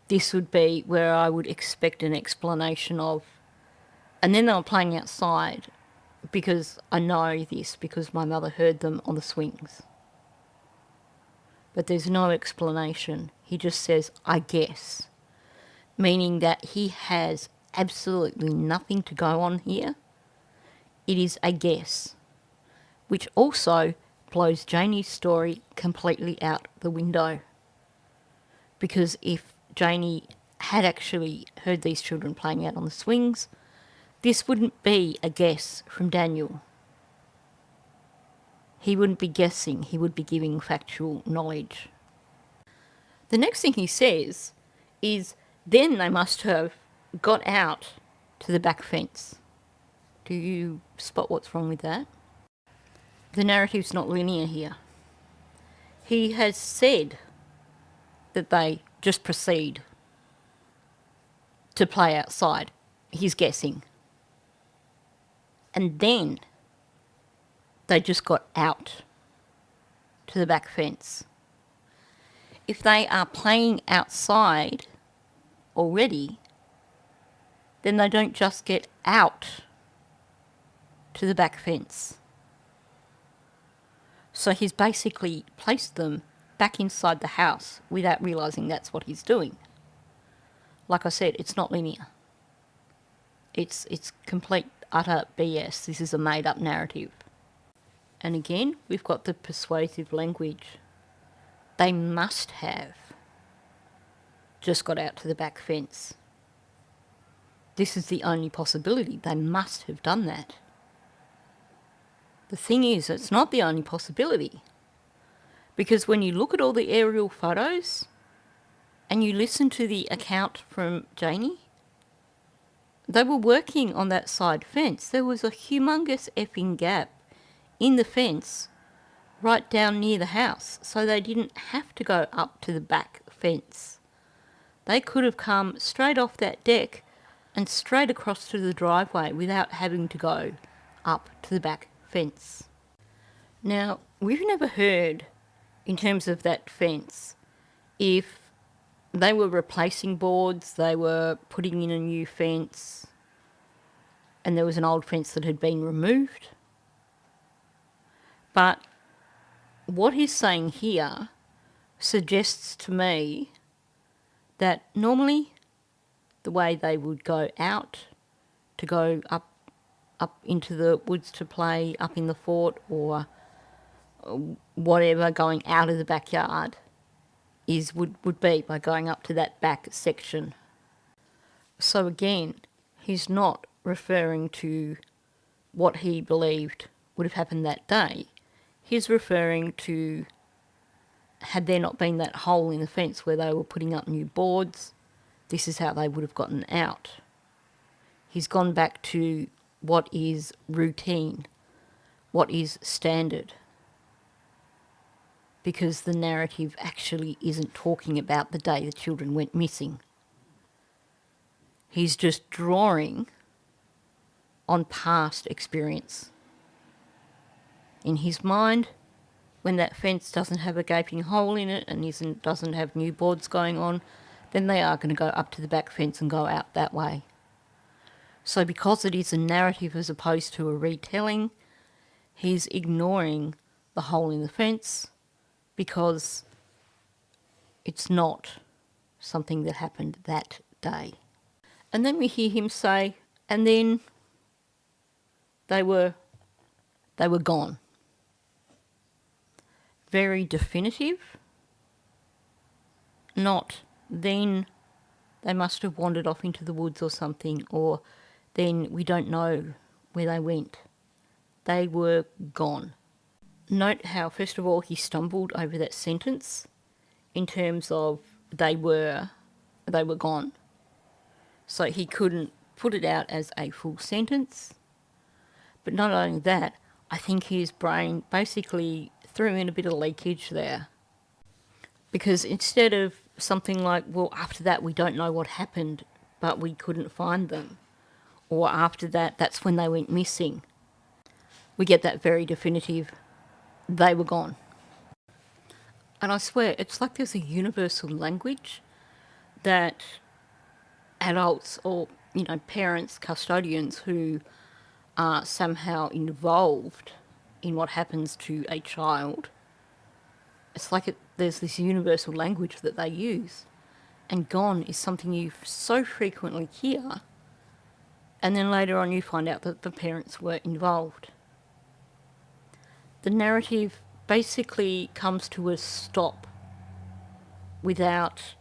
this would be where I would expect an explanation of, and then they were playing outside because I know this because my mother heard them on the swings. But there's no explanation. He just says, I guess, meaning that he has absolutely nothing to go on here. It is a guess, which also blows Janie's story completely out the window. Because if Janie had actually heard these children playing out on the swings, this wouldn't be a guess from Daniel. He wouldn't be guessing, he would be giving factual knowledge. The next thing he says is, then they must have got out to the back fence. Do you spot what's wrong with that? The narrative's not linear here. He has said that they just proceed to play outside. He's guessing. And then they just got out to the back fence. If they are playing outside already, then they don't just get out to the back fence. So he's basically placed them back inside the house without realising that's what he's doing. Like I said, it's not linear. It's complete, utter BS. This is a made-up narrative. And again, we've got the persuasive language. They must have just got out to the back fence. This is the only possibility. They must have done that. The thing is, it's not the only possibility. Because when you look at all the aerial photos and you listen to the account from Janie, they were working on that side fence. There was a humongous effing gap in the fence right down near the house, so they didn't have to go up to the back fence. They could have come straight off that deck and straight across to the driveway without having to go up to the back fence. Now, we've never heard, in terms of that fence, if they were replacing boards, they were putting in a new fence, and there was an old fence that had been removed. But what he's saying here suggests to me that normally the way they would go out to go up into the woods to play up in the fort or whatever, going out of the backyard, would be by going up to that back section. So again, he's not referring to what he believed would have happened that day. He's referring to, had there not been that hole in the fence where they were putting up new boards, this is how they would have gotten out. He's gone back to what is routine, what is standard. Because the narrative actually isn't talking about the day the children went missing. He's just drawing on past experience. In his mind, when that fence doesn't have a gaping hole in it and doesn't have new boards going on, then they are going to go up to the back fence and go out that way. So because it is a narrative as opposed to a retelling, he's ignoring the hole in the fence because it's not something that happened that day. And then we hear him say, and then they were gone. Very definitive. Not then they must have wandered off into the woods or something, or then we don't know where they went. They were gone. Note how, first of all, he stumbled over that sentence in terms of they were gone. So he couldn't put it out as a full sentence. But not only that, I think his brain basically threw in a bit of leakage there. Because instead of something like, well, after that we don't know what happened, but we couldn't find them, or after that, that's when they went missing, we get that very definitive, they were gone. And I swear, it's like there's a universal language that adults or, parents, custodians who are somehow involved in what happens to a child, it's like there's this universal language that they use. And gone is something you so frequently hear And then later on you find out that the parents were involved. The narrative basically comes to a stop without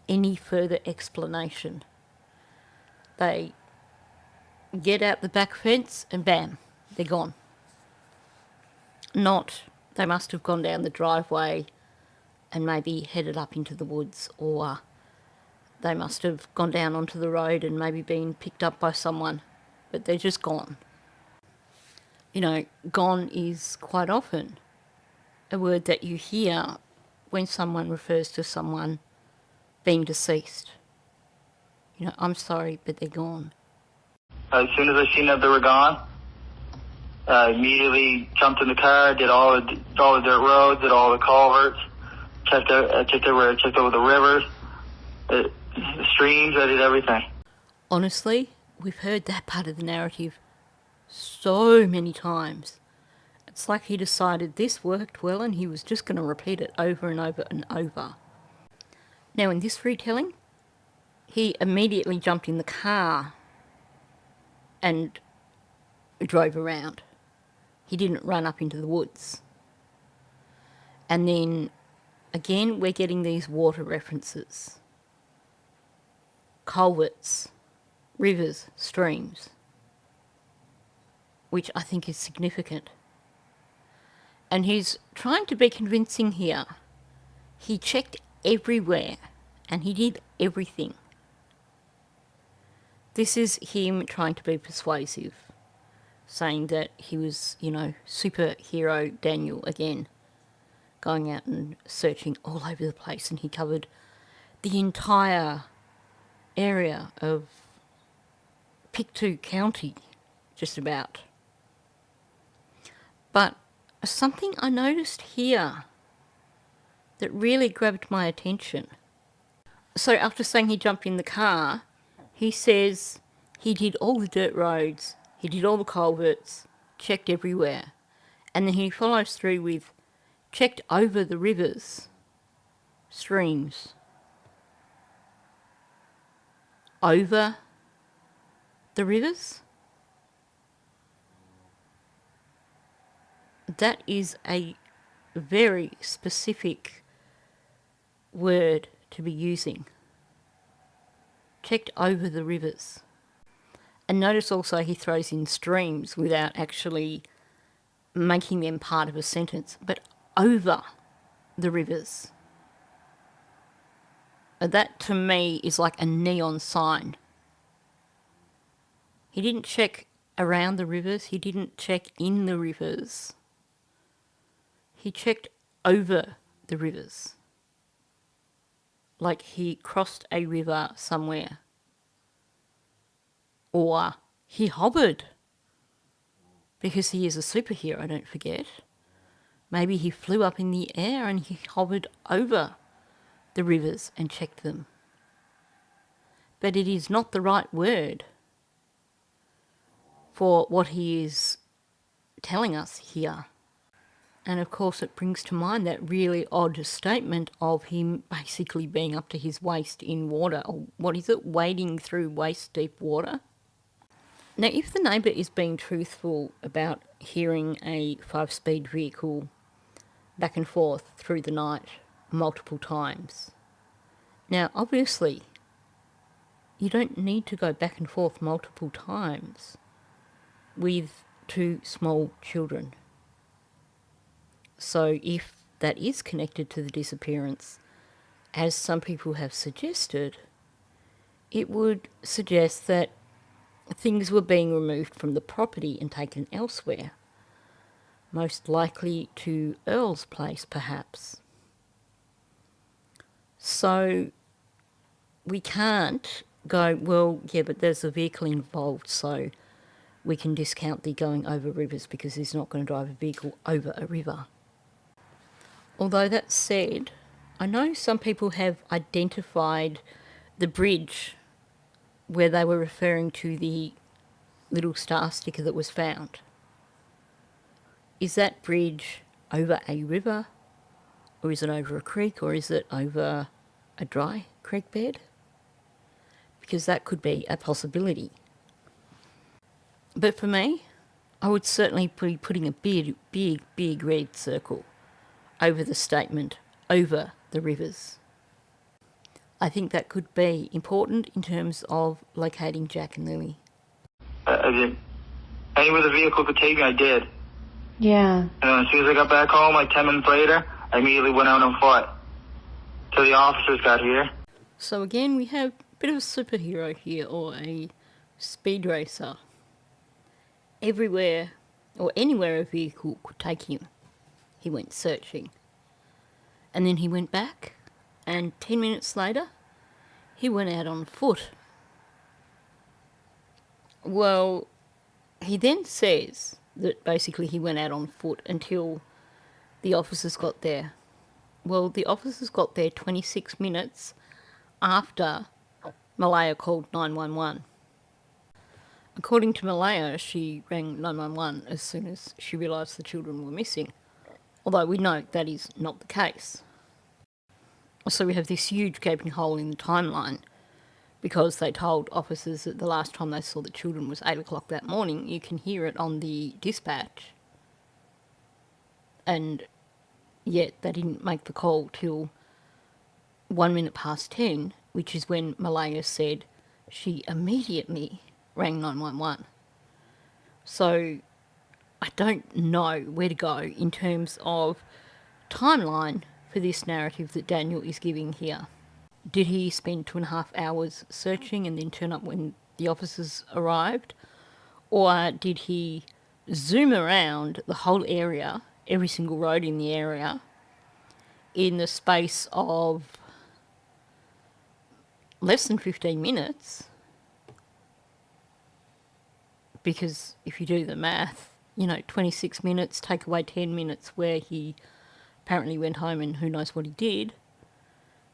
any further explanation. They get out the back fence and bam, they're gone. Not they must have gone down the driveway and maybe headed up into the woods, or they must have gone down onto the road and maybe been picked up by someone, but they're just gone. You know, gone is quite often a word that you hear when someone refers to someone being deceased. You know, I'm sorry, but they're gone. As soon as I seen that they were gone, I immediately jumped in the car, did all the dirt roads, did all the culverts, checked over the rivers, the streams, I did everything. Honestly, we've heard that part of the narrative so many times. It's like he decided this worked well and he was just going to repeat it over and over and over. Now in this retelling, he immediately jumped in the car and drove around. He didn't run up into the woods. And then, again, we're getting these water references. Culverts, rivers, streams, which I think is significant. And he's trying to be convincing here. He checked everywhere and he did everything. This is him trying to be persuasive, saying that he was, you know, superhero Daniel again, going out and searching all over the place, and he covered the entire area of Pictou County, just about. But something I noticed here that really grabbed my attention. So after saying he jumped in the car, he says he did all the dirt roads, he did all the culverts, checked everywhere. And then he follows through with checked over the rivers, streams. Over the rivers? That is a very specific word to be using. Checked over the rivers. And notice also he throws in streams without actually making them part of a sentence, but over the rivers. That to me is like a neon sign. He didn't check around the rivers, he didn't check in the rivers. He checked over the rivers. Like he crossed a river somewhere. Or he hovered. Because he is a superhero, don't forget. Maybe he flew up in the air and he hovered over the rivers and checked them. But it is not the right word for what he is telling us here. And of course it brings to mind that really odd statement of him basically being up to his waist in water, or what is it, wading through waist-deep water. Now if the neighbour is being truthful about hearing a 5-speed vehicle back and forth through the night multiple times, now obviously you don't need to go back and forth multiple times with 2 small children. So if that is connected to the disappearance, as some people have suggested, it would suggest that things were being removed from the property and taken elsewhere, most likely to Earl's place perhaps. So we can't go, well, yeah, but there's a vehicle involved, so we can discount the going over rivers because he's not going to drive a vehicle over a river. Although that said, I know some people have identified the bridge where they were referring to the little star sticker that was found. Is that bridge over a river, or is it over a creek, or is it over a dry creek bed? Because that could be a possibility. But for me, I would certainly be putting a big red circle over the statement, over the rivers. I think that could be important in terms of locating Jack and Lily. I did. Anywhere the vehicle could take me, I did. Yeah. And as soon as I got back home, like 10 minutes later, I immediately went out on foot till the officers got here. So again, we have a bit of a superhero here, or a speed racer. Everywhere or anywhere a vehicle could take him, he went searching. And then he went back, and 10 minutes later, he went out on foot. Well, he then says that basically he went out on foot until the officers got there. Well, the officers got there 26 minutes after Malaya called 911. According to Malaya, she rang 911 as soon as she realised the children were missing, although we know that is not the case. So we have this huge gaping hole in the timeline, because they told officers that the last time they saw the children was 8 o'clock that morning. You can hear it on the dispatch. And yet they didn't make the call till 1 minute past 10, which is when Malaya said she immediately rang 911. So I don't know where to go in terms of timeline for this narrative that Daniel is giving here. Did he spend 2.5 hours searching and then turn up when the officers arrived? Or did he zoom around the whole area, every single road in the area, in the space of less than 15 minutes? Because if you do the math, 26 minutes, take away 10 minutes where he apparently went home and who knows what he did,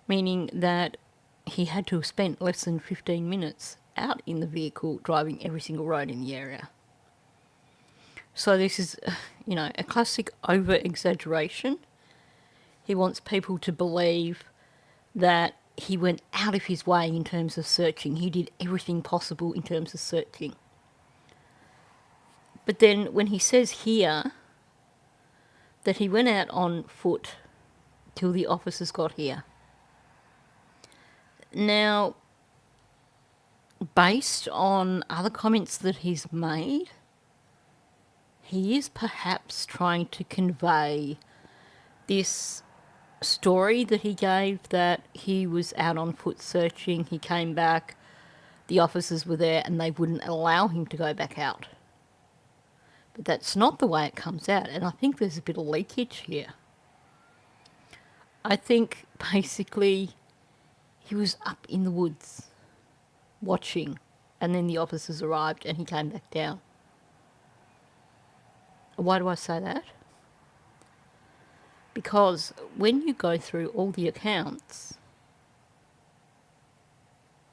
meaning that he had to have spent less than 15 minutes out in the vehicle driving every single road in the area. So this is, a classic over-exaggeration. He wants people to believe that he went out of his way in terms of searching. He did everything possible in terms of searching. But then when he says here that he went out on foot till the officers got here. Now, based on other comments that he's made, he is perhaps trying to convey this story that he gave, that he was out on foot searching, he came back, the officers were there and they wouldn't allow him to go back out. But that's not the way it comes out, and I think there's a bit of leakage here. I think basically he was up in the woods watching, and then the officers arrived and he came back down. Why do I say that? Because when you go through all the accounts,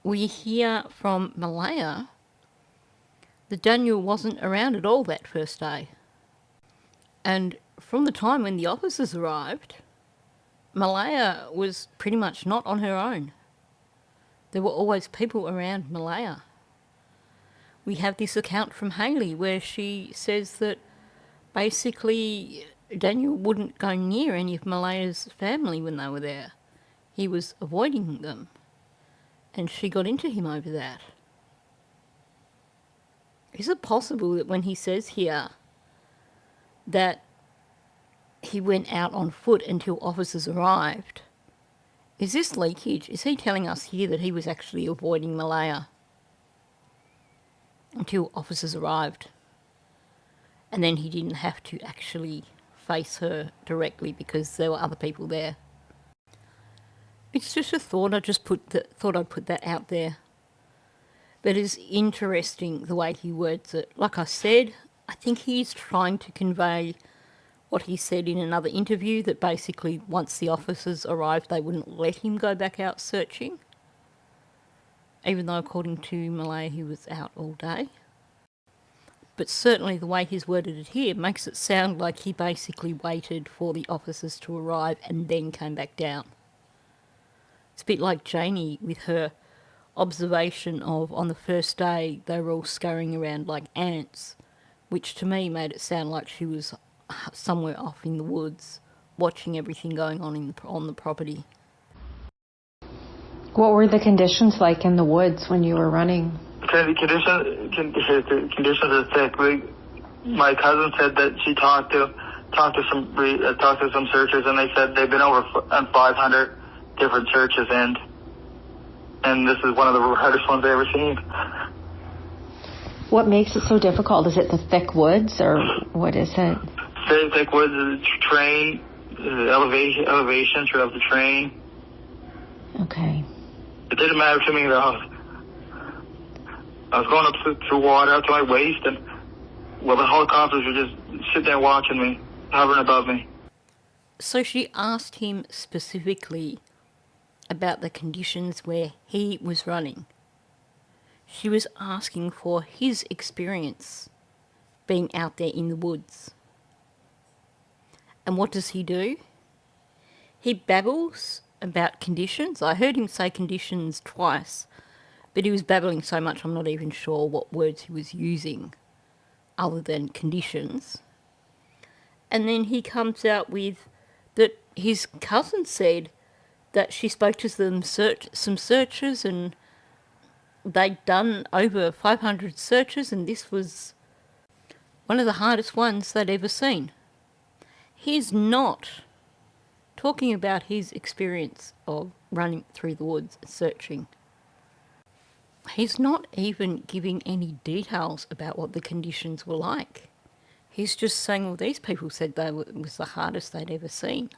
we hear from Malaya that Daniel wasn't around at all that first day. And from the time when the officers arrived, Malaya was pretty much not on her own. There were always people around Malaya. We have this account from Hayley where she says that basically Daniel wouldn't go near any of Malaya's family when they were there. He was avoiding them. And she got into him over that. Is it possible that when he says here that he went out on foot until officers arrived, is this leakage? Is he telling us here that he was actually avoiding Malaya until officers arrived? And then he didn't have to actually face her directly because there were other people there. It's just a thought. Thought I'd put that out there. But it's interesting the way he words it. Like I said, I think he's trying to convey what he said in another interview, that basically once the officers arrived, they wouldn't let him go back out searching. Even though, according to Malaya, he was out all day. But certainly the way he's worded it here makes it sound like he basically waited for the officers to arrive and then came back down. It's a bit like Janie with her observation of on the first day they were all scurrying around like ants, which to me made it sound like she was somewhere off in the woods watching everything going on on the property. What were the conditions like in the woods when you were running? Conditions are thick. My cousin said that she talked to some searchers, and they said they've been over 500 different searches, and this is one of the hardest ones I've ever seen. What makes it so difficult? Is it the thick woods, or what is it? Thick woods, terrain, elevation throughout the terrain. Okay. It didn't matter to me though. I was going up through water up to my waist, and the helicopters were just sitting there watching me, hovering above me. So she asked him specifically about the conditions where he was running. She was asking for his experience being out there in the woods. And what does he do? He babbles about conditions. I heard him say conditions twice, but he was babbling so much I'm not even sure what words he was using other than conditions. And then he comes out with that his cousin said that she spoke to some searchers, and they'd done over 500 searches, and this was one of the hardest ones they'd ever seen. He's not talking about his experience of running through the woods searching. He's not even giving any details about what the conditions were like. He's just saying, well, these people said it was the hardest they'd ever seen.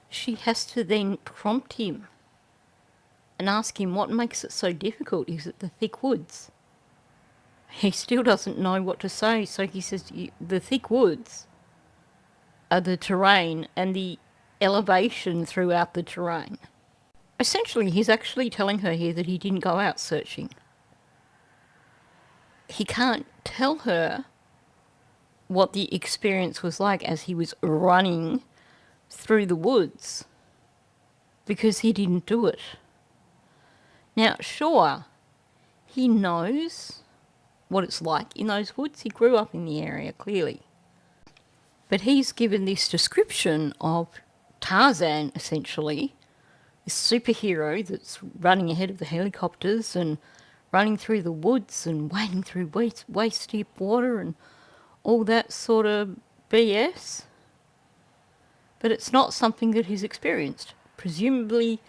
She has to then prompt him and ask him what makes it so difficult. Is it the thick woods? He still doesn't know what to say, so he says the thick woods are the terrain and the elevation throughout the terrain. Essentially, he's actually telling her here that he didn't go out searching. He can't tell her what the experience was like as he was running through the woods because he didn't do it. Now, sure, he knows what it's like in those woods. He grew up in the area, clearly. But he's given this description of Tarzan, essentially, this superhero that's running ahead of the helicopters and running through the woods and wading through waist-deep water and all that sort of BS. But it's not something that he's experienced. Presumably,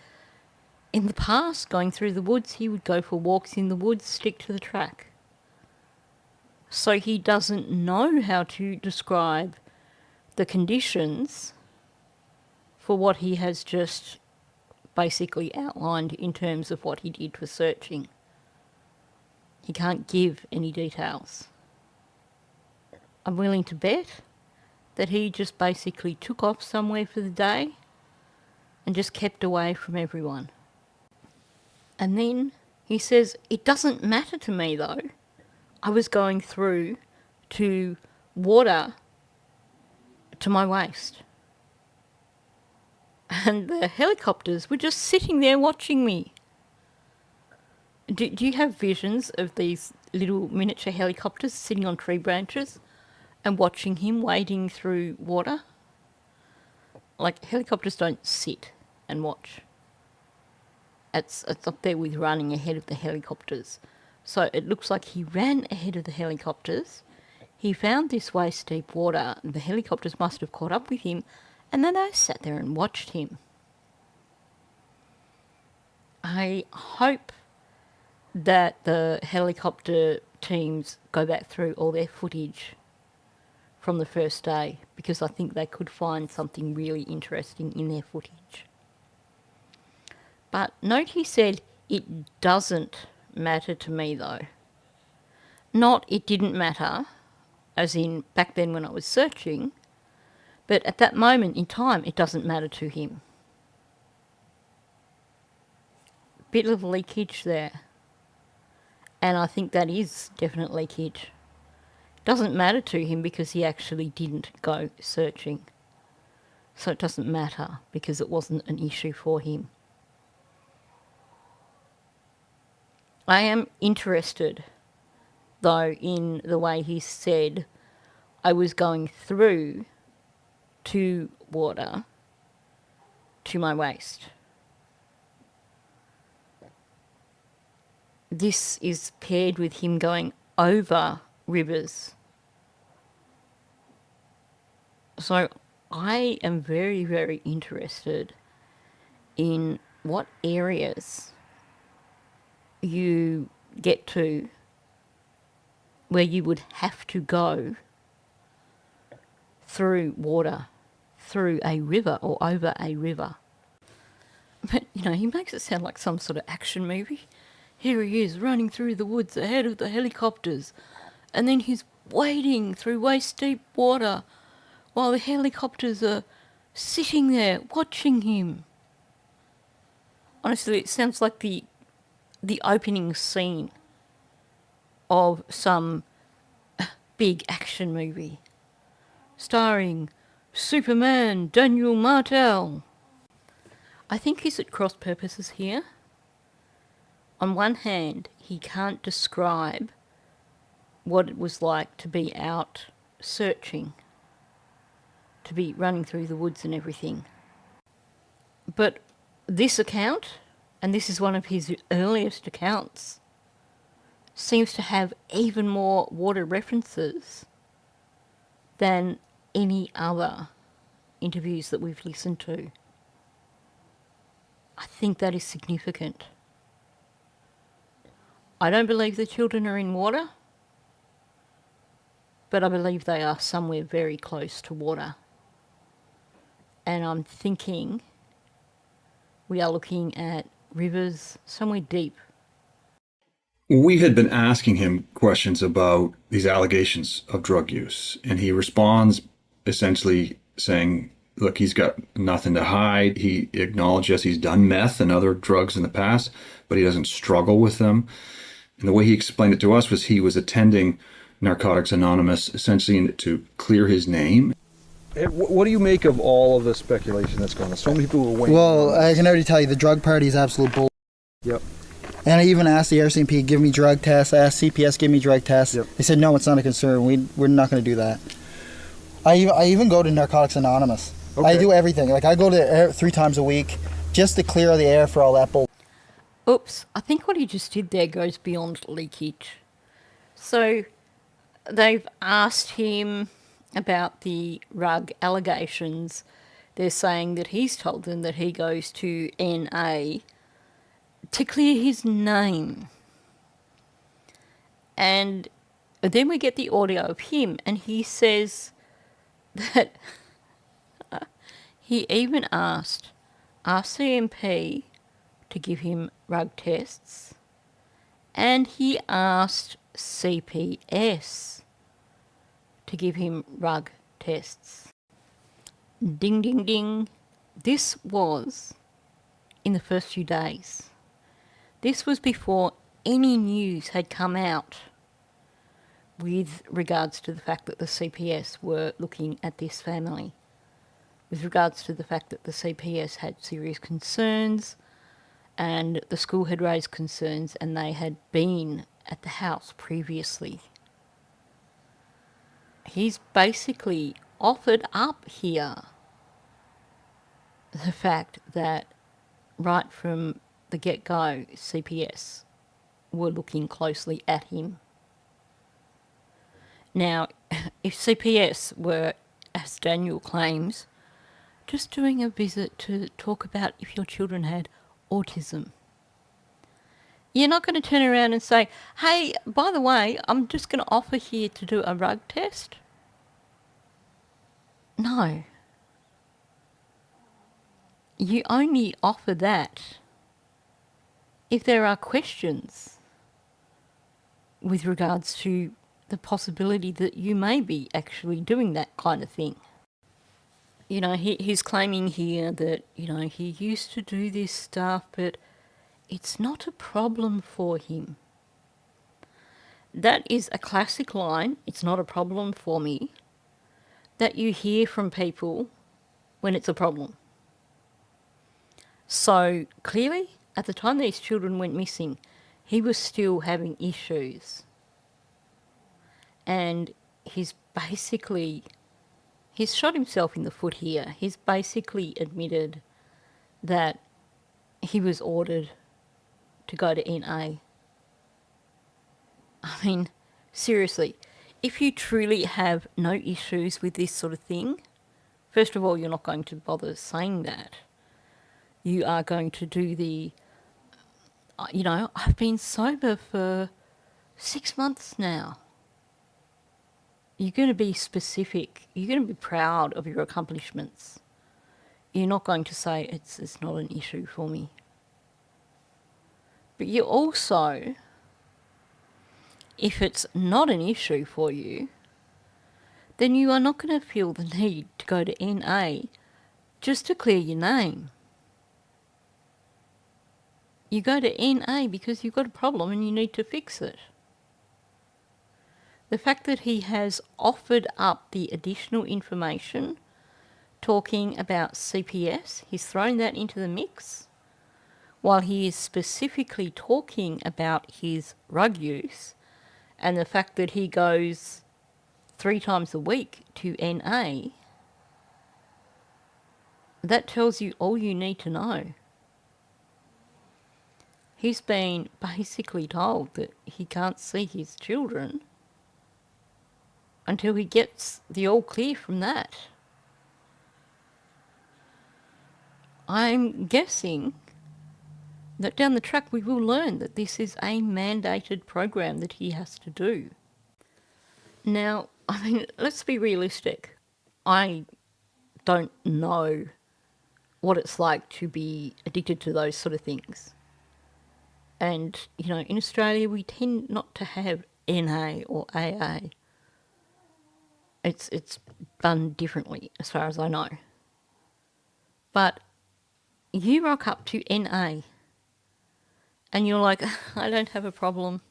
in the past, going through the woods, he would go for walks in the woods, stick to the track. So he doesn't know how to describe the conditions for what he has just basically outlined in terms of what he did for searching. He can't give any details. I'm willing to bet that he just basically took off somewhere for the day and just kept away from everyone. And then he says, it doesn't matter to me though. I was going through to water to my waist. And the helicopters were just sitting there watching me. Do you have visions of these little miniature helicopters sitting on tree branches and watching him wading through water? Like, helicopters don't sit and watch. It's up there with running ahead of the helicopters. So it looks like he ran ahead of the helicopters. He found this waist-deep water. The helicopters must have caught up with him, and then they sat there and watched him. I hope that the helicopter teams go back through all their footage from the first day, because I think they could find something really interesting in their footage. But note he said, it doesn't matter to me though. Not it didn't matter, as in back then when I was searching, but at that moment in time it doesn't matter to him. Bit of leakage there. And I think that is definite leakage. Doesn't matter to him because he actually didn't go searching. So it doesn't matter because it wasn't an issue for him. I am interested, though, in the way he said I was going through to water to my waist. This is paired with him going over rivers. So I am very, very interested in what areas you get to where you would have to go through water, through a river or over a river. But, he makes it sound like some sort of action movie. Here he is running through the woods ahead of the helicopters, and then he's wading through waist-deep water while the helicopters are sitting there watching him. Honestly, it sounds like the opening scene of some big action movie starring Superman Daniel Martel. I think he's at cross purposes here. On one hand, he can't describe what it was like to be out searching, to be running through the woods and everything. But this account, and this is one of his earliest accounts, seems to have even more water references than any other interviews that we've listened to. I think that is significant. I don't believe the children are in water, but I believe they are somewhere very close to water. And I'm thinking we are looking at rivers somewhere deep. We had been asking him questions about these allegations of drug use, and he responds essentially saying, look, he's got nothing to hide. He acknowledges he's done meth and other drugs in the past, but he doesn't struggle with them. And the way he explained it to us was he was attending Narcotics Anonymous essentially to clear his name. What do you make of all of the speculation that's going on? So many people were waiting. Well, I can already tell you the drug party is absolute bull. Yep. And I even asked the RCMP, give me drug tests. I asked CPS, give me drug tests. Yep. They said, no, it's not a concern. We're not going to do that. I even go to Narcotics Anonymous. Okay. I do everything. Like, I go to air 3 times a week just to clear the air for all that bull. Oops, I think what he just did there goes beyond leakage. So they've asked him about the rug allegations. They're saying that he's told them that he goes to NA to clear his name. And then we get the audio of him, and he says that he even asked RCMP to give him rug tests, and he asked CPS to give him rug tests. Ding, ding, ding. This was in the first few days. This was before any news had come out with regards to the fact that the CPS were looking at this family, with regards to the fact that the CPS had serious concerns and the school had raised concerns and they had been at the house previously. He's basically offered up here the fact that right from the get-go, CPS were looking closely at him. Now, if CPS were, as Daniel claims, just doing a visit to talk about if your children had autism, you're not going to turn around and say, hey, by the way, I'm just going to offer here to do a rug test. No. You only offer that if there are questions with regards to the possibility that you may be actually doing that kind of thing. You know, he's claiming here that, you know, he used to do this stuff, but it's not a problem for him. That is a classic line, it's not a problem for me, that you hear from people when it's a problem. So clearly, at the time these children went missing, he was still having issues. And he's shot himself in the foot here. He's basically admitted that he was ordered to go to NA. I mean, seriously, if you truly have no issues with this sort of thing, first of all, you're not going to bother saying that. You are going to do the, I've been sober for 6 months now. You're going to be specific. You're going to be proud of your accomplishments. You're not going to say it's not an issue for me. But you also, if it's not an issue for you, then you are not going to feel the need to go to NA just to clear your name. You go to NA because you've got a problem and you need to fix it. The fact that he has offered up the additional information talking about CPS, he's thrown that into the mix, while he is specifically talking about his drug use and the fact that he goes 3 times a week to NA, that tells you all you need to know. He's been basically told that he can't see his children until he gets the all clear from that. I'm guessing that down the track we will learn that this is a mandated program that he has to do. Now, I mean, let's be realistic. I don't know what it's like to be addicted to those sort of things. And, in Australia we tend not to have NA or AA. It's done differently as far as I know. But you rock up to NA and you're like, I don't have a problem.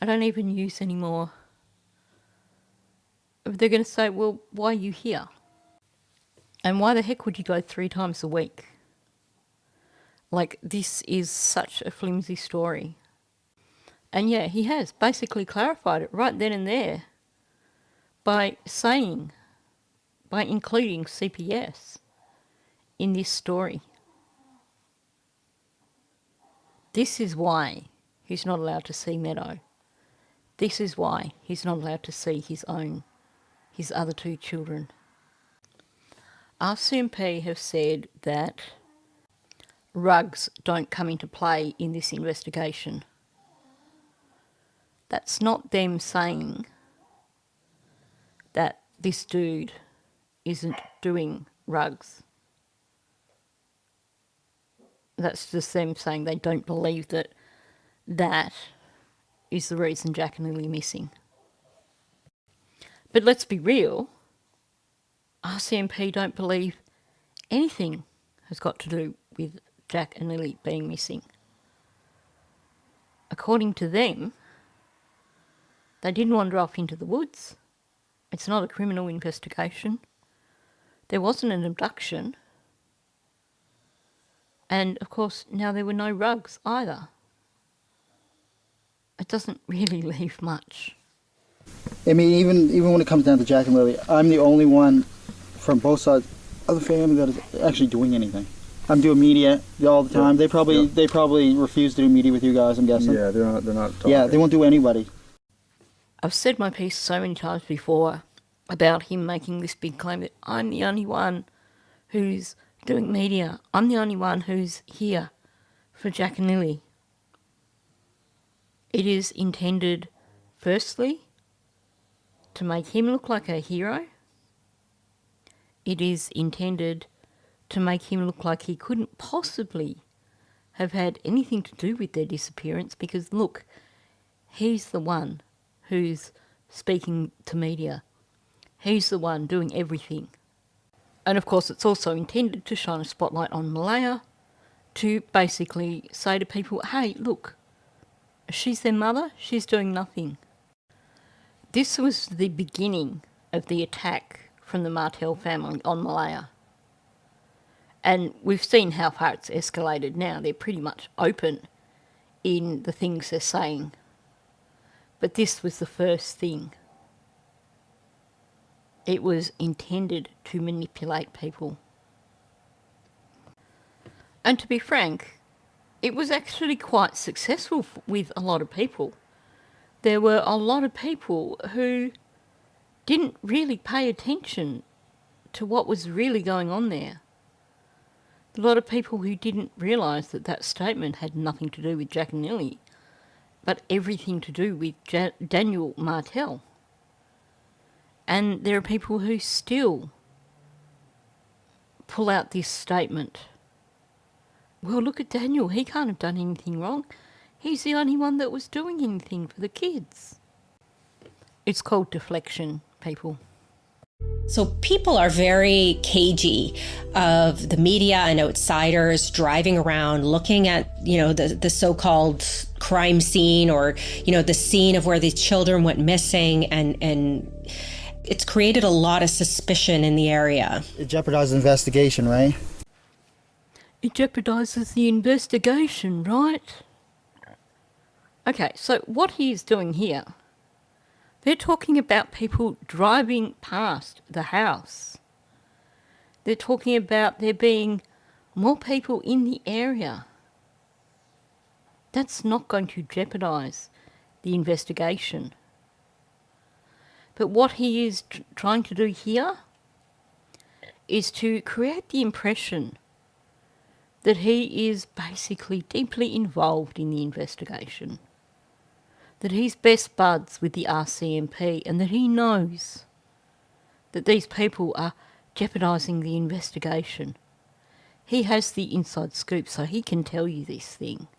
I don't even use anymore. They're going to say, well, why are you here? And why the heck would you go 3 times a week? Like, this is such a flimsy story. And yeah, he has basically clarified it right then and there by including CPS in this story. This is why he's not allowed to see Meadow. This is why he's not allowed to see his other 2 children. RCMP have said that rugs don't come into play in this investigation. That's not them saying that this dude isn't doing rugs. That's just them saying they don't believe that that is the reason Jack and Lily are missing. But let's be real, RCMP don't believe anything has got to do with Jack and Lily being missing. According to them, they didn't wander off into the woods. It's not a criminal investigation. There wasn't an abduction. And, of course, now there were no rugs either. It doesn't really leave much. I mean, even when it comes down to Jack and Lily, I'm the only one from both sides of the family that is actually doing anything. I'm doing media all the time. They probably refuse to do media with you guys, I'm guessing. Yeah, they're not talking. Yeah, they won't do anybody. I've said my piece so many times before about him making this big claim that I'm the only one who's doing media. I'm the only one who's here for Jack and Lily. It is intended, firstly, to make him look like a hero. It is intended to make him look like he couldn't possibly have had anything to do with their disappearance because, look, he's the one who's speaking to media. He's the one doing everything. And of course it's also intended to shine a spotlight on Malaya to basically say to people, hey, look, she's their mother, she's doing nothing. This was the beginning of the attack from the Martel family on Malaya. And we've seen how far it's escalated now. They're pretty much open in the things they're saying. But this was the first thing. It was intended to manipulate people. And to be frank, it was actually quite successful with a lot of people. There were a lot of people who didn't really pay attention to what was really going on there. A lot of people who didn't realise that that statement had nothing to do with Jack and Lily, but everything to do with Daniel Martel. And there are people who still pull out this statement. Well, look at Daniel. He can't have done anything wrong. He's the only one that was doing anything for the kids. It's called deflection, people. So people are very cagey of the media and outsiders driving around looking at, the so-called crime scene or, the scene of where the children went missing, and it's created a lot of suspicion in the area. It jeopardizes the investigation, right? It jeopardizes the investigation, right? Okay, so what he is doing here, they're talking about people driving past the house. They're talking about there being more people in the area. That's not going to jeopardise the investigation. But what he is trying to do here is to create the impression that he is basically deeply involved in the investigation, that he's best buds with the RCMP, and that he knows that these people are jeopardising the investigation. He has the inside scoop, so he can tell you this thing.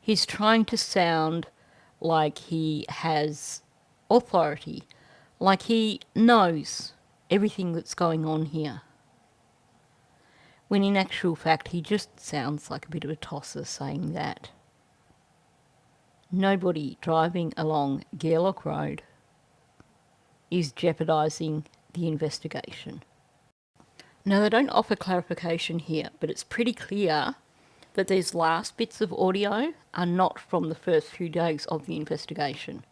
He's trying to sound like he has authority, like he knows everything that's going on here, when in actual fact he just sounds like a bit of a tosser saying that. Nobody driving along Gairloch Road is jeopardising the investigation. Now, they don't offer clarification here, but it's pretty clear that these last bits of audio are not from the first few days of the investigation.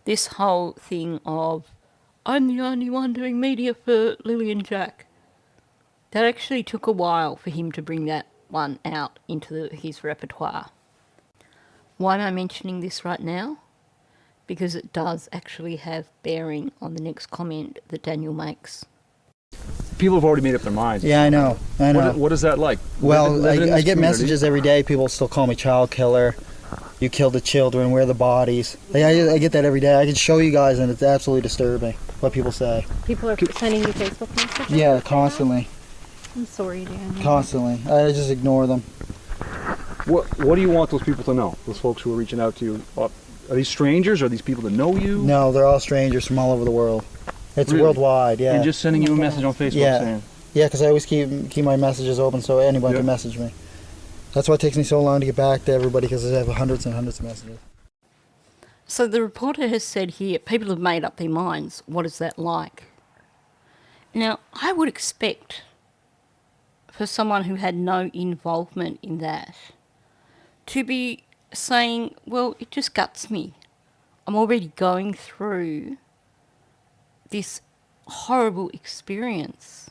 This whole thing of, I'm the only one doing media for Lily and Jack, that actually took a while for him to bring that one out into his repertoire. Why am I mentioning this right now? Because it does actually have bearing on the next comment that Daniel makes. People have already made up their minds. Yeah, I know. What is that like? Well, Living in I this get community? messages every day. People still call me child killer. You killed the children. Where are the bodies? Like, I get that every day. I can show you guys, and it's absolutely disturbing what people say. People are sending you Facebook messages? Yeah, constantly. I'm sorry, Dan. Constantly. I just ignore them. What do you want those people to know? Those folks who are reaching out to you? Are these strangers? Are these people that know you? No, they're all strangers from all over the world. It's Really? worldwide, yeah. And just sending you a message on Facebook saying... Yeah, because I always keep my messages open so anyone can message me. That's why it takes me so long to get back to everybody, because I have hundreds and hundreds of messages. So the reporter has said here, people have made up their minds. What is that like? Now, I would expect for someone who had no involvement in that to be saying, well, it just guts me. I'm already going through this horrible experience,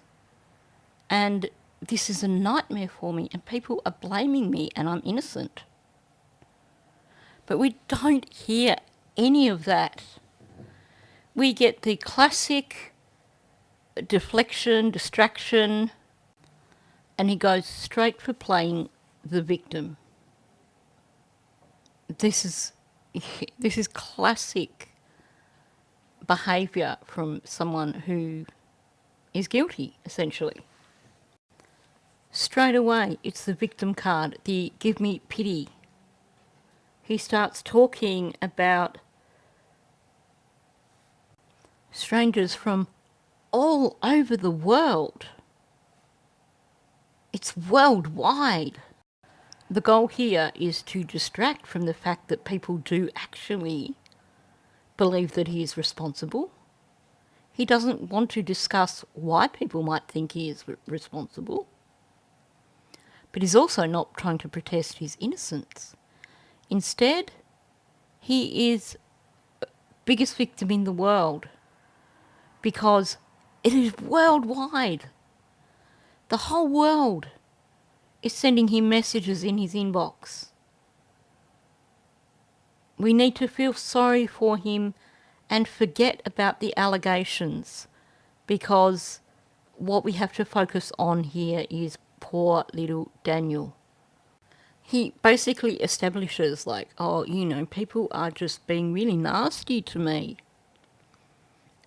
and this is a nightmare for me, and people are blaming me, and I'm innocent. But we don't hear any of that. We get the classic deflection, distraction, and he goes straight for playing the victim. This is classic behaviour from someone who is guilty, essentially. Straight away, it's the victim card, the give me pity. He starts talking about strangers from all over the world. It's worldwide. The goal here is to distract from the fact that people do actually believe that he is responsible. He doesn't want to discuss why people might think he is responsible. but he's also not trying to protest his innocence. Instead, he is the biggest victim in the world because it is worldwide. The whole world is sending him messages in his inbox. We need to feel sorry for him and forget about the allegations, because what we have to focus on here is poor little Daniel. He basically establishes like, oh, people are just being really nasty to me.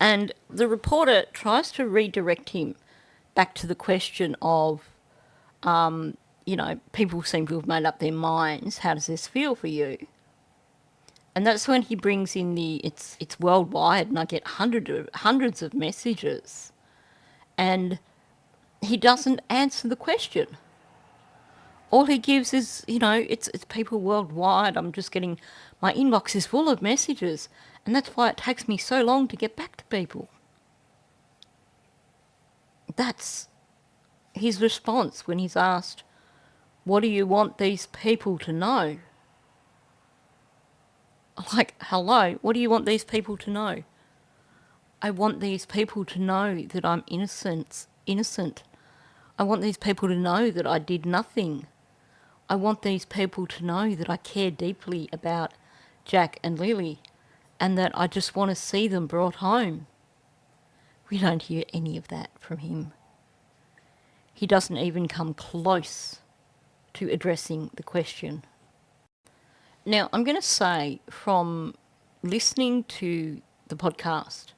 And the reporter tries to redirect him back to the question of, people seem to have made up their minds. How does this feel for you? And that's when he brings in it's worldwide, and I get hundreds of messages. And he doesn't answer the question. All he gives is, it's people worldwide. I'm just getting, my inbox is full of messages, and that's why it takes me so long to get back to people. That's his response when he's asked, what do you want these people to know? Like, hello, what do you want these people to know? I want these people to know that I'm innocent. I want these people to know that I did nothing. I want these people to know that I care deeply about Jack and Lily, and that I just want to see them brought home. We don't hear any of that from him. He doesn't even come close to addressing the question. Now, I'm going to say, from listening to the podcast,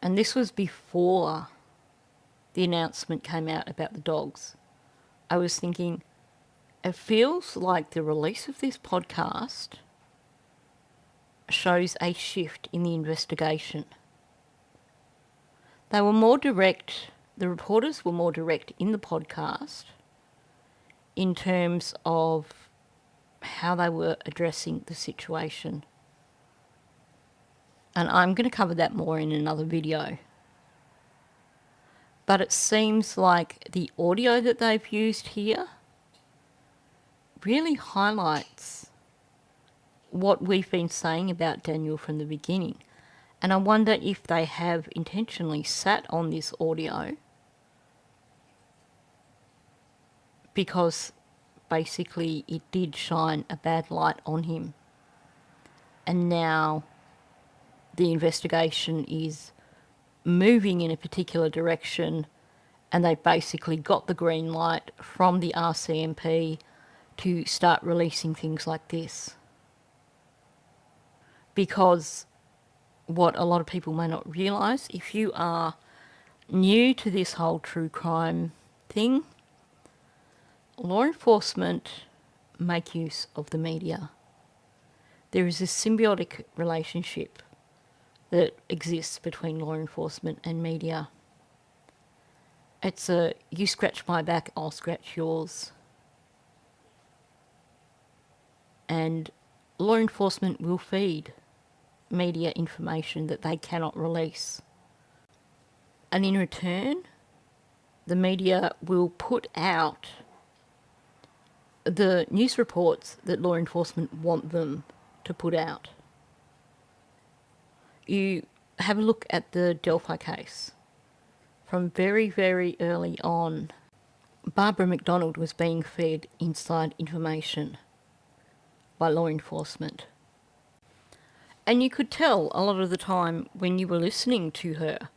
and this was before the announcement came out about the dogs, I was thinking, it feels like the release of this podcast shows a shift in the investigation. They were more direct, the reporters were more direct in the podcast in terms of how they were addressing the situation. And I'm going to cover that more in another video. But it seems like the audio that they've used here really highlights what we've been saying about Daniel from the beginning. And I wonder if they have intentionally sat on this audio because basically it did shine a bad light on him. And now the investigation is moving in a particular direction, and they basically got the green light from the RCMP to start releasing things like this. Because what a lot of people may not realise, if you are new to this whole true crime thing, law enforcement make use of the media. There is a symbiotic relationship that exists between law enforcement and media. It's a, you scratch my back, I'll scratch yours. And law enforcement will feed media information that they cannot release. And in return, the media will put out the news reports that law enforcement want them to put out. You have a look at the Delphi case. From very, very early on, Barbara McDonald was being fed inside information by law enforcement. And you could tell a lot of the time when you were listening to her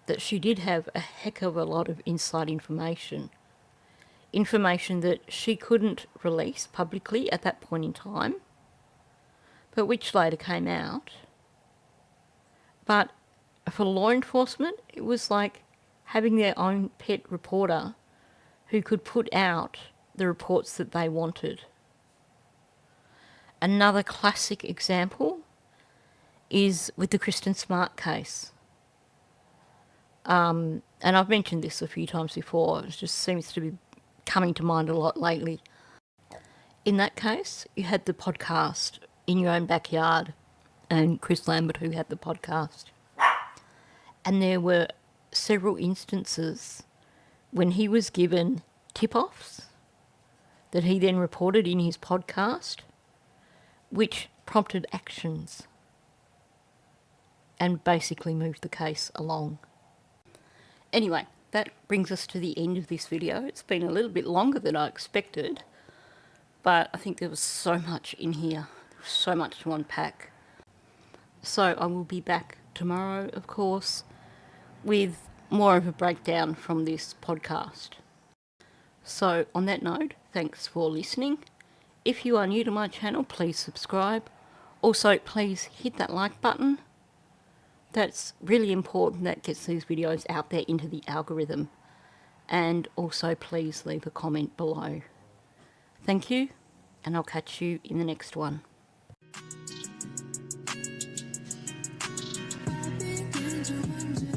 that she did have a heck of a lot of inside information. Information that she couldn't release publicly at that point in time, but which later came out. But for law enforcement, it was like having their own pet reporter who could put out the reports that they wanted. Another classic example is with the Kristen Smart case. And I've mentioned this a few times before, it just seems to be coming to mind a lot lately. In that case, you had the podcast In Your Own Backyard, and Chris Lambert who had the podcast. And there were several instances when he was given tip-offs that he then reported in his podcast, which prompted actions and basically moved the case along. Anyway, that brings us to the end of this video. It's been a little bit longer than I expected, but I think there was so much in here, so much to unpack. So I will be back tomorrow, of course, with more of a breakdown from this podcast. So on that note, thanks for listening. If you are new to my channel, please subscribe. Also, please hit that like button. That's really important. That gets these videos out there into the algorithm. And also, please leave a comment below. Thank you, and I'll catch you in the next one. Into